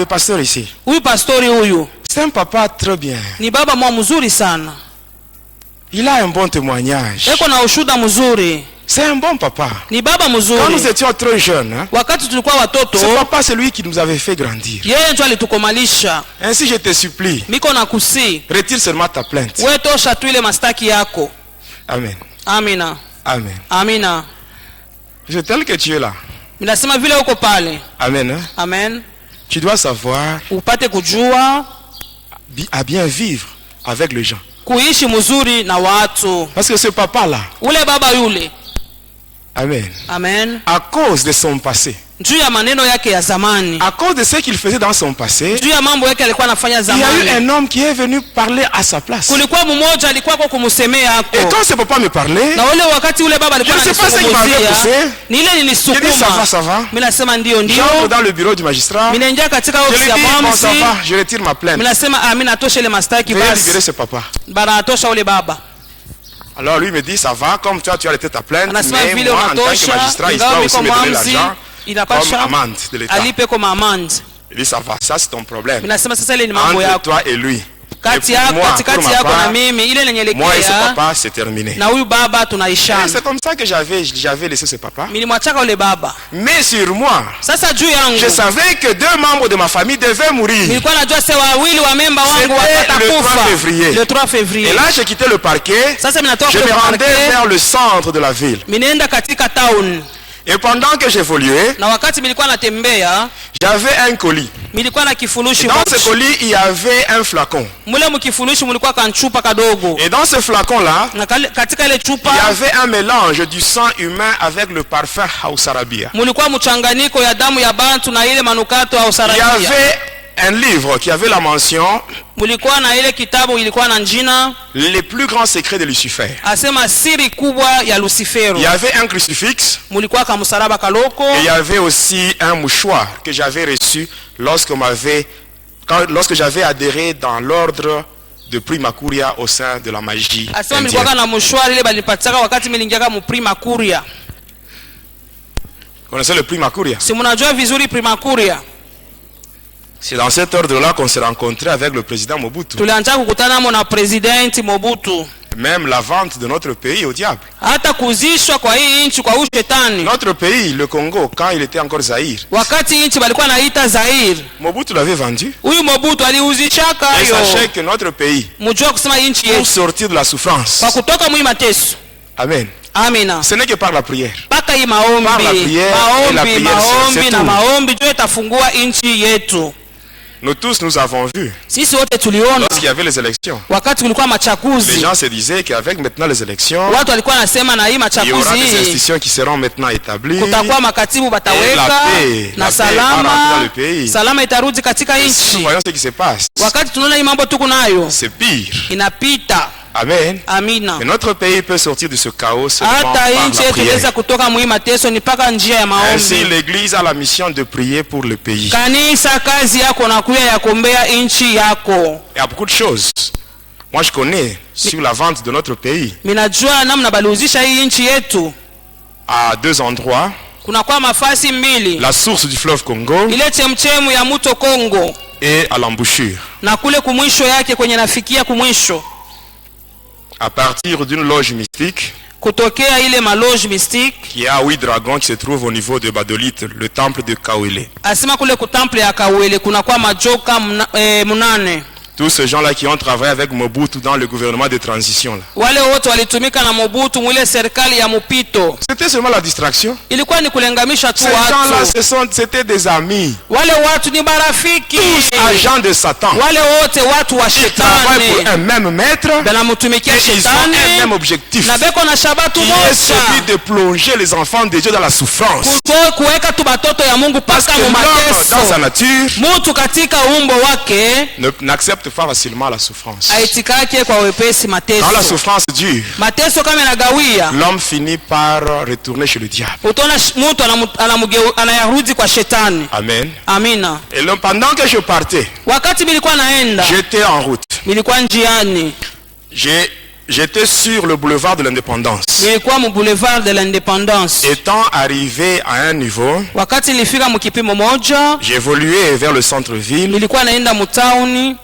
pasteur ici, huyu pastori huyu c'est un papa très bien. ni baba mwa mzuri sana, Il a un bon témoignage. eko na ushuda mzuri, C'est un bon papa. ni baba Quand nous mzuri. étions très jeunes, hein, Wakati tulikuwa watoto, ce papa c'est lui qui nous avait fait grandir. yeye ndio alitukomalisha. Ainsi je te supplie, Miko na kusi retire seulement ta plainte. wewe, tosha tu ile mastaki yako. Amen. Amina, Amen. amina. C'est tel que tu es là. Minasema vile uko pale, Amen. Hein. amen, Tu dois savoir upate kujua à bien vivre avec les gens. kuishi mzuri na watu. Parce que ce papa-là, Ule baba yule Amen. Amen. À cause de son passé. Juu ya maneno yake ya zamani. À cause de ce qu'il faisait dans son passé. Juu ya mambo yake alikuwa anafanya Il y a zamani. eu un homme qui est venu parler à sa place. Kulikuwa mmoja alikuwa kwa kumsemea hapo. Et quand ce papa me parlait, Na ule wakati ule baba alikuwa je sais pas ce qui m'avait poussé. ni ile J'ai dit ça nilisukuma. va. Mimi nasema ndio. J'entre dans le bureau du magistrat. Mimi naingia katika Je lui ofisi ya dis bon ça mwamzi. va, je retire ma plainte. Mimi nasema mimi natosha ile mastaki Veuillez basi. libérer ce papa. Bana atosha ule baba. Alors lui me dit ça va, comme toi tu as arrêté ta plainte, Anasema mais vile moi en tant que unatosha. magistrat, il doit Ingawa aussi miko me donner mwamzi l'argent comme inapasha amende de l'État. alipe kama amande. Il dit ça va, ça c'est ton problème. Mimi nasema sasa ile ni mambo Entre yako. toi et lui. Kati Et pour yako moi, katikati pour ma yako na part, mimi ile lenye moi et ce lekea. papa c'est terminé. Na huyu baba Et tunaishana. c'est comme ça que j'avais laissé ce papa. Nilimwachaka ule baba. Mais sur moi, Sasa juu yangu je savais que 2 membres de ma famille devaient mourir. nilikuwa najua sasa wawili wa memba wangu C'était le 3 watakufa février. le 3 février. Et là j'ai quitté le parquet. Sasa mimi natoka Je me kwa rendais parquet, vers le centre de la ville. mimi naenda katika town. Et pendant que j'évoluais, Na wakati nilikuwa natembea, j'avais un colis. nilikuwa na kifurushi Dans ce moja. colis, il y avait un flacon. Mule mkifurushi mlikuwa kanchupa kadogo. Et dans ce flacon-là, Na katika ile chupa il y avait un mélange du sang humain avec le parfum Hausarabia. mlikuwa mchanganyiko ya damu ya bantu na ile manukato au Il y sarabia. avait un livre qui avait la mention Mlikuwa na ile kitabu ilikuwa na njina Les plus grands secrets de Lucifer. asema siri kubwa ya Lucifero. Il y avait un crucifix Mlikuwa kama msalaba kaloko. et il y avait aussi un mouchoir que j'avais reçu lorsque j'avais adhéré dans l'ordre de Prima Curia au sein de la magie Asema indienne. mlikuwa na mshwari ile balipataka wakati mlingiaka mu Prima Curia. Vous connaissez le Prima Curia? Si mnajua vizuri Prima Curia. C'est dans cet ordre-là qu'on s'est rencontré avec le président Mobutu. Tulianza kukutana mo na president Mobutu. Même la vente de notre pays au diable. Hata kuzishwa kwa hii nchi kwa ushetani. Notre pays, le Congo, quand il était encore Zaïre, Wakati nchi balikuwa naita Zaire. Mobutu l'avait vendu. Huyu Mobutu aliuzishaka Et hiyo. sachez que notre pays, Mjua kusema nchi pour yetu sortir de la souffrance, kwa kutoka mwi mateso. amen, Amina. ce n'est que par la prière. Paka hii maombi. Par la prière et la prière, c'est na tout. maombi ndio itafungua nchi yetu. Nous tous, nous avons vu, Sisi wote tuliona lorsqu'il y avait les élections, wakati kulikuwa les machaguzi. gens se disaient qu'avec maintenant les élections, Watu walikuwa nasema na hii il y aura machaguzi des hii institutions qui seront maintenant établies. kutakuwa makatibu Et bataweka la paix na va rentrer dans salama le pays. salama itarudi katika Nous nchi. voyons ce qui se passe. Wakati tunaona hii mambo tuko nayo C'est pire. inapita. Amen. Amina. Et notre pays peut sortir de ce chaos seulement Hata par la nchi yetu prière. inaweza kutoka mwi mateso ni paka njia ya Ainsi, maombi. l'Église a la mission de prier pour le pays. Kanisa kazi yako na kuya ya kuombea nchi yako. Il y a beaucoup de choses. Moi, je connais sur la vente de notre pays Minajua namna baliuzisha hii nchi yetu. à 2 endroits. Kuna kwa mafasi mbili. La source du fleuve Congo Ile chemchemu ya mto Kongo et à l'embouchure. na kule kumwisho yake kwenye nafikia kumwisho. À partir d'une loge mystique Kutokea ile maloge mystique qui est à 8 dragons qui se trouve au niveau de Badolite, le temple de Kawele. asema kule kutample ya Kawele kuna kwa majoka munane. Tous ces gens-là qui ont travaillé avec Mobutu dans le gouvernement de transition. Là. Wale wote walitumika na Mobutu mwile serikali ya mpito. C'était seulement la distraction. Ilikuwa ni kulengamisha tu Ces gens-là, watu. c'était des amis. Wale watu ni marafiki. Tous agents de Satan. Wale wote watu wa Ils travaillent pour shetani. un même maître. Banamtumikia Et ils ont un shetani. même objectif. Na beko na shabatu Qui est celui moja. de plonger les enfants de Dieu dans la souffrance. Kuweka tu batoto ya Mungu Parce paka que mu l'homme, dans sa mateso. nature, Mutu katika umbo wake n'accepte pas facilement la souffrance. aitikake kwa wepesi mateso. Quand la souffrance dure, Mateso kama inagawia, l'homme finit par retourner chez le diable. utaona mutu anayarudi kwa shetani. Amen. Amina. Et pendant que je partais, Wakati nilikuwa naenda, j'étais en route. nilikuwa njiani. J'étais sur le boulevard de l'Indépendance. Nilikuwa mu boulevard de l'Indépendance. Étant arrivé à un niveau, Wakati nilifika mkipimo moja, j'évoluais vers le centre-ville. nilikuwa naenda mtauni.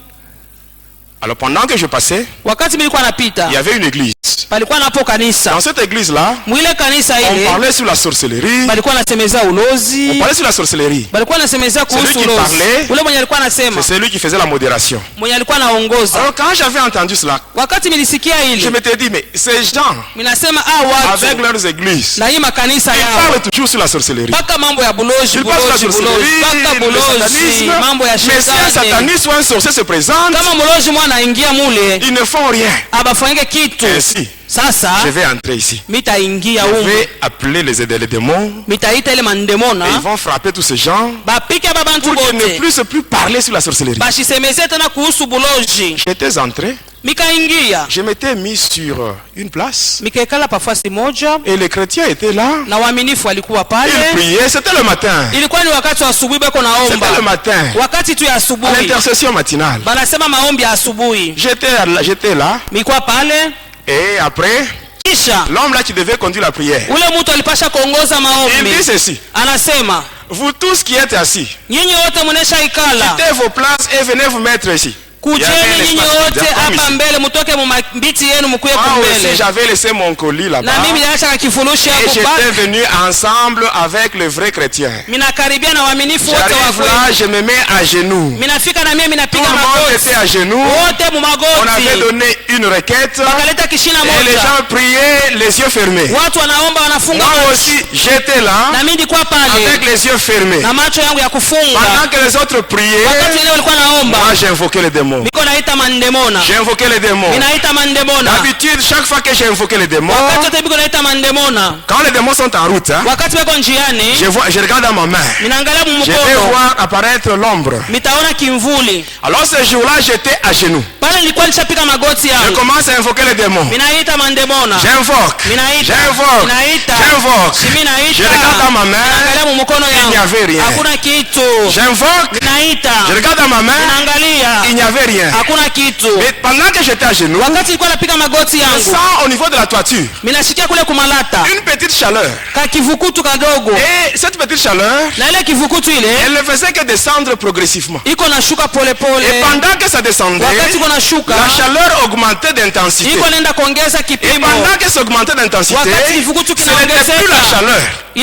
Alors pendant que je passais, Wakati nilikuwa napita, il y avait une église. palikuwa napo kanisa. Dans cette église-là, Mwile kanisa on ile, parlait sur la sorcellerie. balikuwa nasemeza ulozi. On parlait sur la sorcellerie. Balikuwa nasemeza kuhusu Celui qui ulozi. parlait, Ule mwenye alikuwa anasema, C'est celui qui faisait la modération. mwenye alikuwa anaongoza. Alors quand j'avais entendu cela, Wakati nilisikia je ile, m'étais dit, mais ces gens, minasema avec watu leurs églises, na hii makanisa ils yao parlent toujours sur la sorcellerie. paka mambo ya bulozi, Ils parlent sur la bulozi, bulozi, sorcellerie, paka le bulozi, satanisme. mambo ya Mais si un shetani. sataniste ou un sorcier se présente, Kama mulozi mwana wanaingia mule Ils ne font rien. abafanyike kitu. Ainsi, Sasa je vais entrer ici. mitaingia Je huko, vais appeler les démons. mitaita ile Et mandemona ils vont frapper tous ces gens bapike babantu pour qu'ils ne bote puissent plus parler sur la sorcellerie. bashisemeze tena kuhusu buloji. J'étais entré. Mikaingia Je m'étais mis sur une place. mikaekala pafasi moja Et les chrétiens étaient là. na waaminifu walikuwa pale. Ils priaient. C'était le matin. Ilikuwa ni wakati wa asubuhi, beko naomba C'était le matin. wakati tu ya À asubuhi, l'intercession matinale. banasema maombi ya asubuhi. J'étais là. Mikuwa pale, Et après, kisha l'homme là qui devait conduire la prière, ule mtu alipasha kuongoza il maombi, dit ceci. anasema Vous tous qui êtes assis, nyinyi wote munesha ikala, quittez vos places et venez vous mettre ici. Il y avait kujeni un nyinyi espace wote vide, comme hapa ici. mbele, mutoke mumabiti yenu mukuye Moi aussi, kumbele. j'avais laissé mon colis là-bas. Na mimi naacha kifurushi Et hapo j'étais pale, venu ensemble avec le vrai chrétien. minakaribia na waaminifu wote wa J'arrive kweli. là, je me mets à genoux. Minafika na mimi Tout minapiga le monde magoti, était à genoux. wote mu On avait magoti, donné une requête. wakaleta kishina Et les moja, gens priaient les yeux fermés. watu wanaomba wanafunga Moi macho. aussi, j'étais là Na mimi nilikuwa avec pale les yeux fermés. na macho yangu ya kufunga. Pendant que les autres priaient, Wakati wengine walikuwa naomba, moi j'ai invoqué les démons. niko naita mandemona, J'ai invoqué les démons. ninaita mandemona. D'habitude, chaque fois que j'ai invoqué les démons, Wakati wote biko naita mandemona, quand les démons sont en route, hein, wakati beko njiani, je regarde dans ma main. ninaangalia Je vais mumukono, voir apparaître l'ombre. nitaona kimvuli. Alors ce jour-là, j'étais à genoux. Pale nilikuwa nishapiga magoti Je yangu, commence à invoquer les démons. ninaita mandemona, J'invoque. ninaita, J'invoque. ninaita, J'invoque. simi Je naita, regarde dans ma main. ninaangalia mumukono Il n'y yangu, avait rien. hakuna kitu. J'invoque. Ninaita, Je regarde dans ma main. ninaangalia, Il n'y avait rien. hakuna kitu. Mais pendant que j'étais à genoux, Wakati nilikuwa napiga magoti je yangu, sens au niveau de la toiture minashikia kule kumalata une petite chaleur. ka kivukutu kadogo, Et cette petite chaleur, na ile kivukutu ile elle ne faisait que descendre progressivement. iko nashuka polepole. Et pendant que ça descendait, Wakati iko nashuka, la chaleur augmentait d'intensité. iko nenda kuongeza Et kipimo. pendant que ça augmentait d'intensité, Wakati kivukutu ce n'était plus la kinaongezeka, chaleur.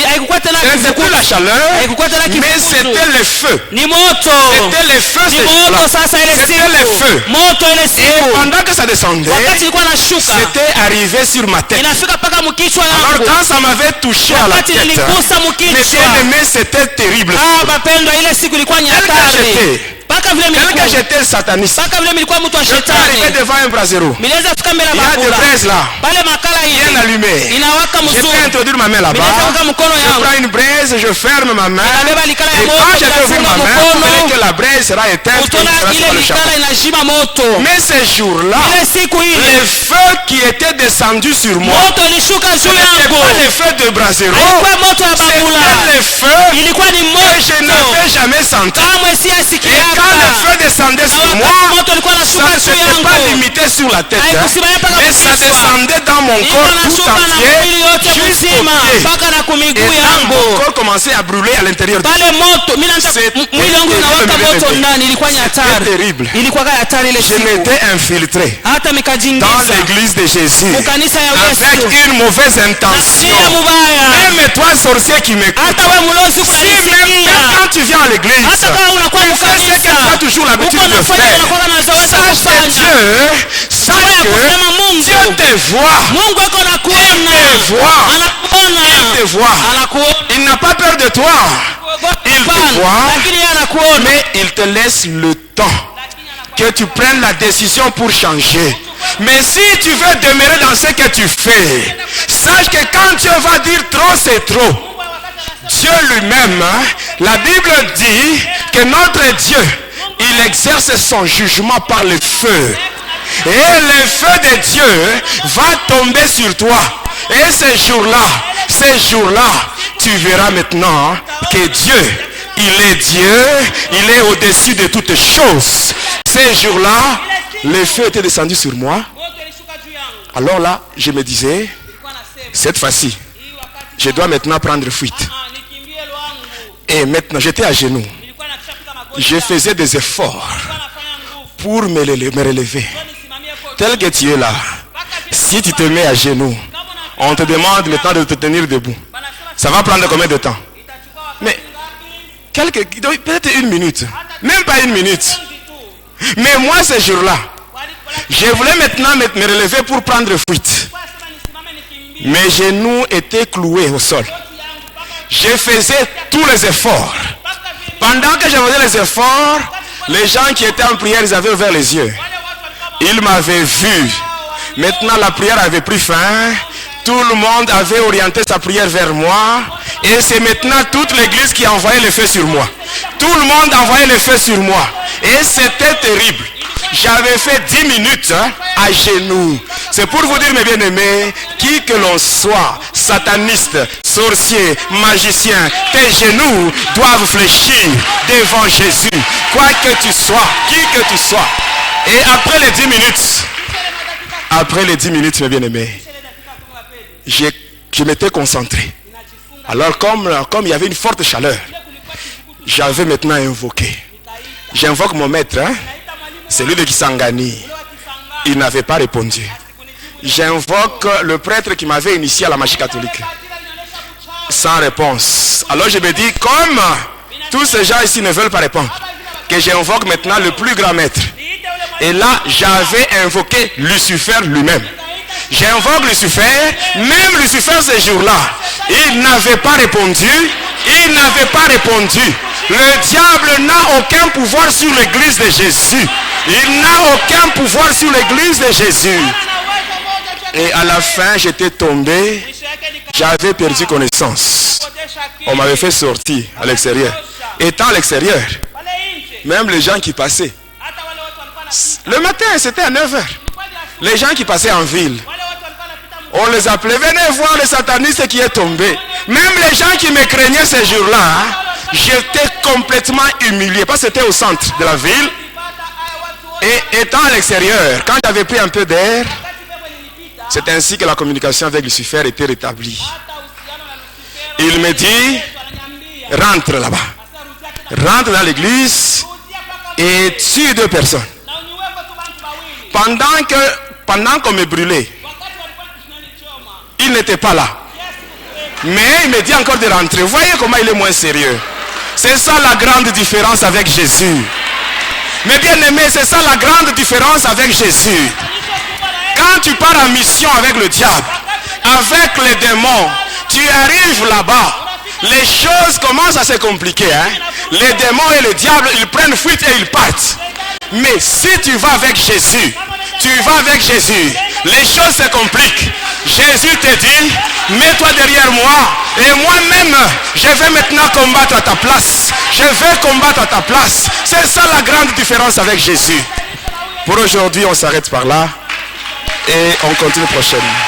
haikukuwa tena Ce n'était plus la kivukutu, chaleur, haikukuwa tena mais kivukutu, c'était le feu. ni moto, C'était le feu ni ces jours-là. moto. Sasa ile C'était le siku feu. moto, ile Et siku pendant que ça descendait, wakati ilikuwa nashuka, c'était arrivé sur ma tête. inafika mpaka mkichwa Alors yangu. quand ça m'avait touché à la Wakati tête, niligusa mes mkichwa, bien-aimés, c'était terrible. ah bapendwa, ile siku ilikuwa ni Tel que hatari. j'étais, Mpaka vile tel que milikuwa, j'étais sataniste, mpaka vile milikuwa mtu wa je peux arriver shetani. devant un brasero. Minaweza fika mbele Il ya y a des bakula braises là, pale, makala bien hivi allumées. inawaka Je mzuri, peux introduire ma main minaweza là-bas. kuweka mkono Je yangu, prends une braise, je ferme ma main. inabeba likala ya Et moto, quand je vais ouvrir inafunga ma main, vous verrez mkono, que la braise sera éteinte et il utaona sera ile sur le chapeau. likala inashima moto. Mais ces jours-là, Ile siku ile le feu qui était descendu sur moi, moto ilishuka ce juu n'était yangu, pas le feu de brasero, haikuwa moto ya c'était bakula, le feu ilikuwa ni que je moto n'avais jamais senti. kamwe Et siyasikiaka. quand le feu descendait sur moi, Wakati moto ilikuwa ça nashuka ne juu s'était pas yangu, limité sur la tête, hein, haikusimama mpaka mais ça mkichwa, descendait dans mon iko corps tout nashuka na mwili entier yote jusqu'au mzima pied. mpaka na kumiguu Et là, mon yangu. corps commençait à brûler à l'intérieur. Pale moto mimi naanza C'était mwili wangu inawaka terrible, moto terrible. ndani, ilikuwa ni C'était hatari, terrible. ilikuwa hatari ile Je siku. m'étais infiltré Hata dans mikajiingiza l'église de Jésus mukanisa ya avec Yesu une mauvaise nia intention. mubaya. Même toi, sorcier qui m'écoute, Hata we mlozi si même kunanisikia, quand tu viens à l'église, hata kama unakuwa tu fais ce que tu as mukanisa toujours l'habitude uko de nafanya faire, unakuwa na zoezi sache que kufanya, sache ya que kusema Dieu Mungu, te voit. Mungu ako nakuona, te voit. anakuona, Il te voit. anakuona. Il n'a pas peur de toi, Il te Hapana, voit. lakini yeye anakuona. mais il te laisse le temps que tu prennes la décision pour changer. Mais si tu veux demeurer dans ce que tu fais, sache que quand Dieu va dire trop, c'est trop. Dieu lui-même, hein, la Bible dit que notre Dieu, il exerce son jugement par le feu. Et le feu de Dieu va tomber sur toi. Et ces jours-là, tu verras maintenant que Dieu, il est Dieu, il est au-dessus de toutes choses. Ces jours-là, le feu était descendu sur moi. Alors là, je me disais, cette fois-ci, je dois maintenant prendre fuite. Et maintenant, j'étais à genoux. Je faisais des efforts pour me relever. Tel que tu es là, si tu te mets à genoux, on te demande maintenant de te tenir debout. Ça va prendre combien de temps? Mais peut-être une minute. Même pas une minute. Mais moi, ce jour-là, je voulais maintenant me relever pour prendre fuite. Mes genoux étaient cloués au sol. Je faisais tous les efforts. Pendant que je faisais les efforts, les gens qui étaient en prière, ils avaient ouvert les yeux. Il m'avait vu. Maintenant, la prière avait pris fin. Tout le monde avait orienté sa prière vers moi. Et c'est maintenant toute l'église qui envoyait le feu sur moi. Tout le monde envoyait le feu sur moi. Et c'était terrible. J'avais fait 10 minutes à genoux. C'est pour vous dire, mes bien-aimés, qui que l'on soit, sataniste, sorcier, magicien, tes genoux doivent fléchir devant Jésus. Quoi que tu sois, qui que tu sois. Et après les 10 minutes, mes bien-aimés, je m'étais concentré. Alors comme il y avait une forte chaleur, j'avais maintenant invoqué. J'invoque mon maître, celui de Kisangani. Il n'avait pas répondu. J'invoque le prêtre qui m'avait initié à la magie catholique. Sans réponse. Alors je me dis, comme tous ces gens ici ne veulent pas répondre, que j'invoque maintenant le plus grand maître. Et là, j'avais invoqué Lucifer lui-même. J'invoque Lucifer, même Lucifer ce jour-là, il n'avait pas répondu. Il n'avait pas répondu. Le diable n'a aucun pouvoir sur l'église de Jésus. Il n'a aucun pouvoir sur l'église de Jésus. Et à la fin, j'étais tombé. J'avais perdu connaissance. On m'avait fait sortir à l'extérieur. Étant à l'extérieur, même les gens qui passaient. Le matin, c'était à 9h. Les gens qui passaient en ville, on les appelait, venez voir le sataniste qui est tombé. Même les gens qui me craignaient ces jours-là, j'étais complètement humilié. Parce que c'était au centre de la ville. Et étant à l'extérieur, quand j'avais pris un peu d'air, c'est ainsi que la communication avec Lucifer était rétablie. Il me dit, rentre là-bas. Rentre dans l'église et tue 2 personnes. Pendant qu'on me brûlait, il n'était pas là. Mais il me dit encore de rentrer. Vous voyez comment il est moins sérieux. C'est ça la grande différence avec Jésus. Mais bien aimé, c'est ça la grande différence avec Jésus. Quand tu pars en mission avec le diable, avec les démons, tu arrives là-bas, les choses commencent à se compliquer. Les démons et le diable, ils prennent fuite et ils partent. Mais si tu vas avec Jésus, les choses se compliquent. Jésus te dit, mets-toi derrière moi et moi-même, je vais maintenant combattre à ta place. Je vais combattre à ta place. C'est ça la grande différence avec Jésus. Pour aujourd'hui, on s'arrête par là et on continue prochainement.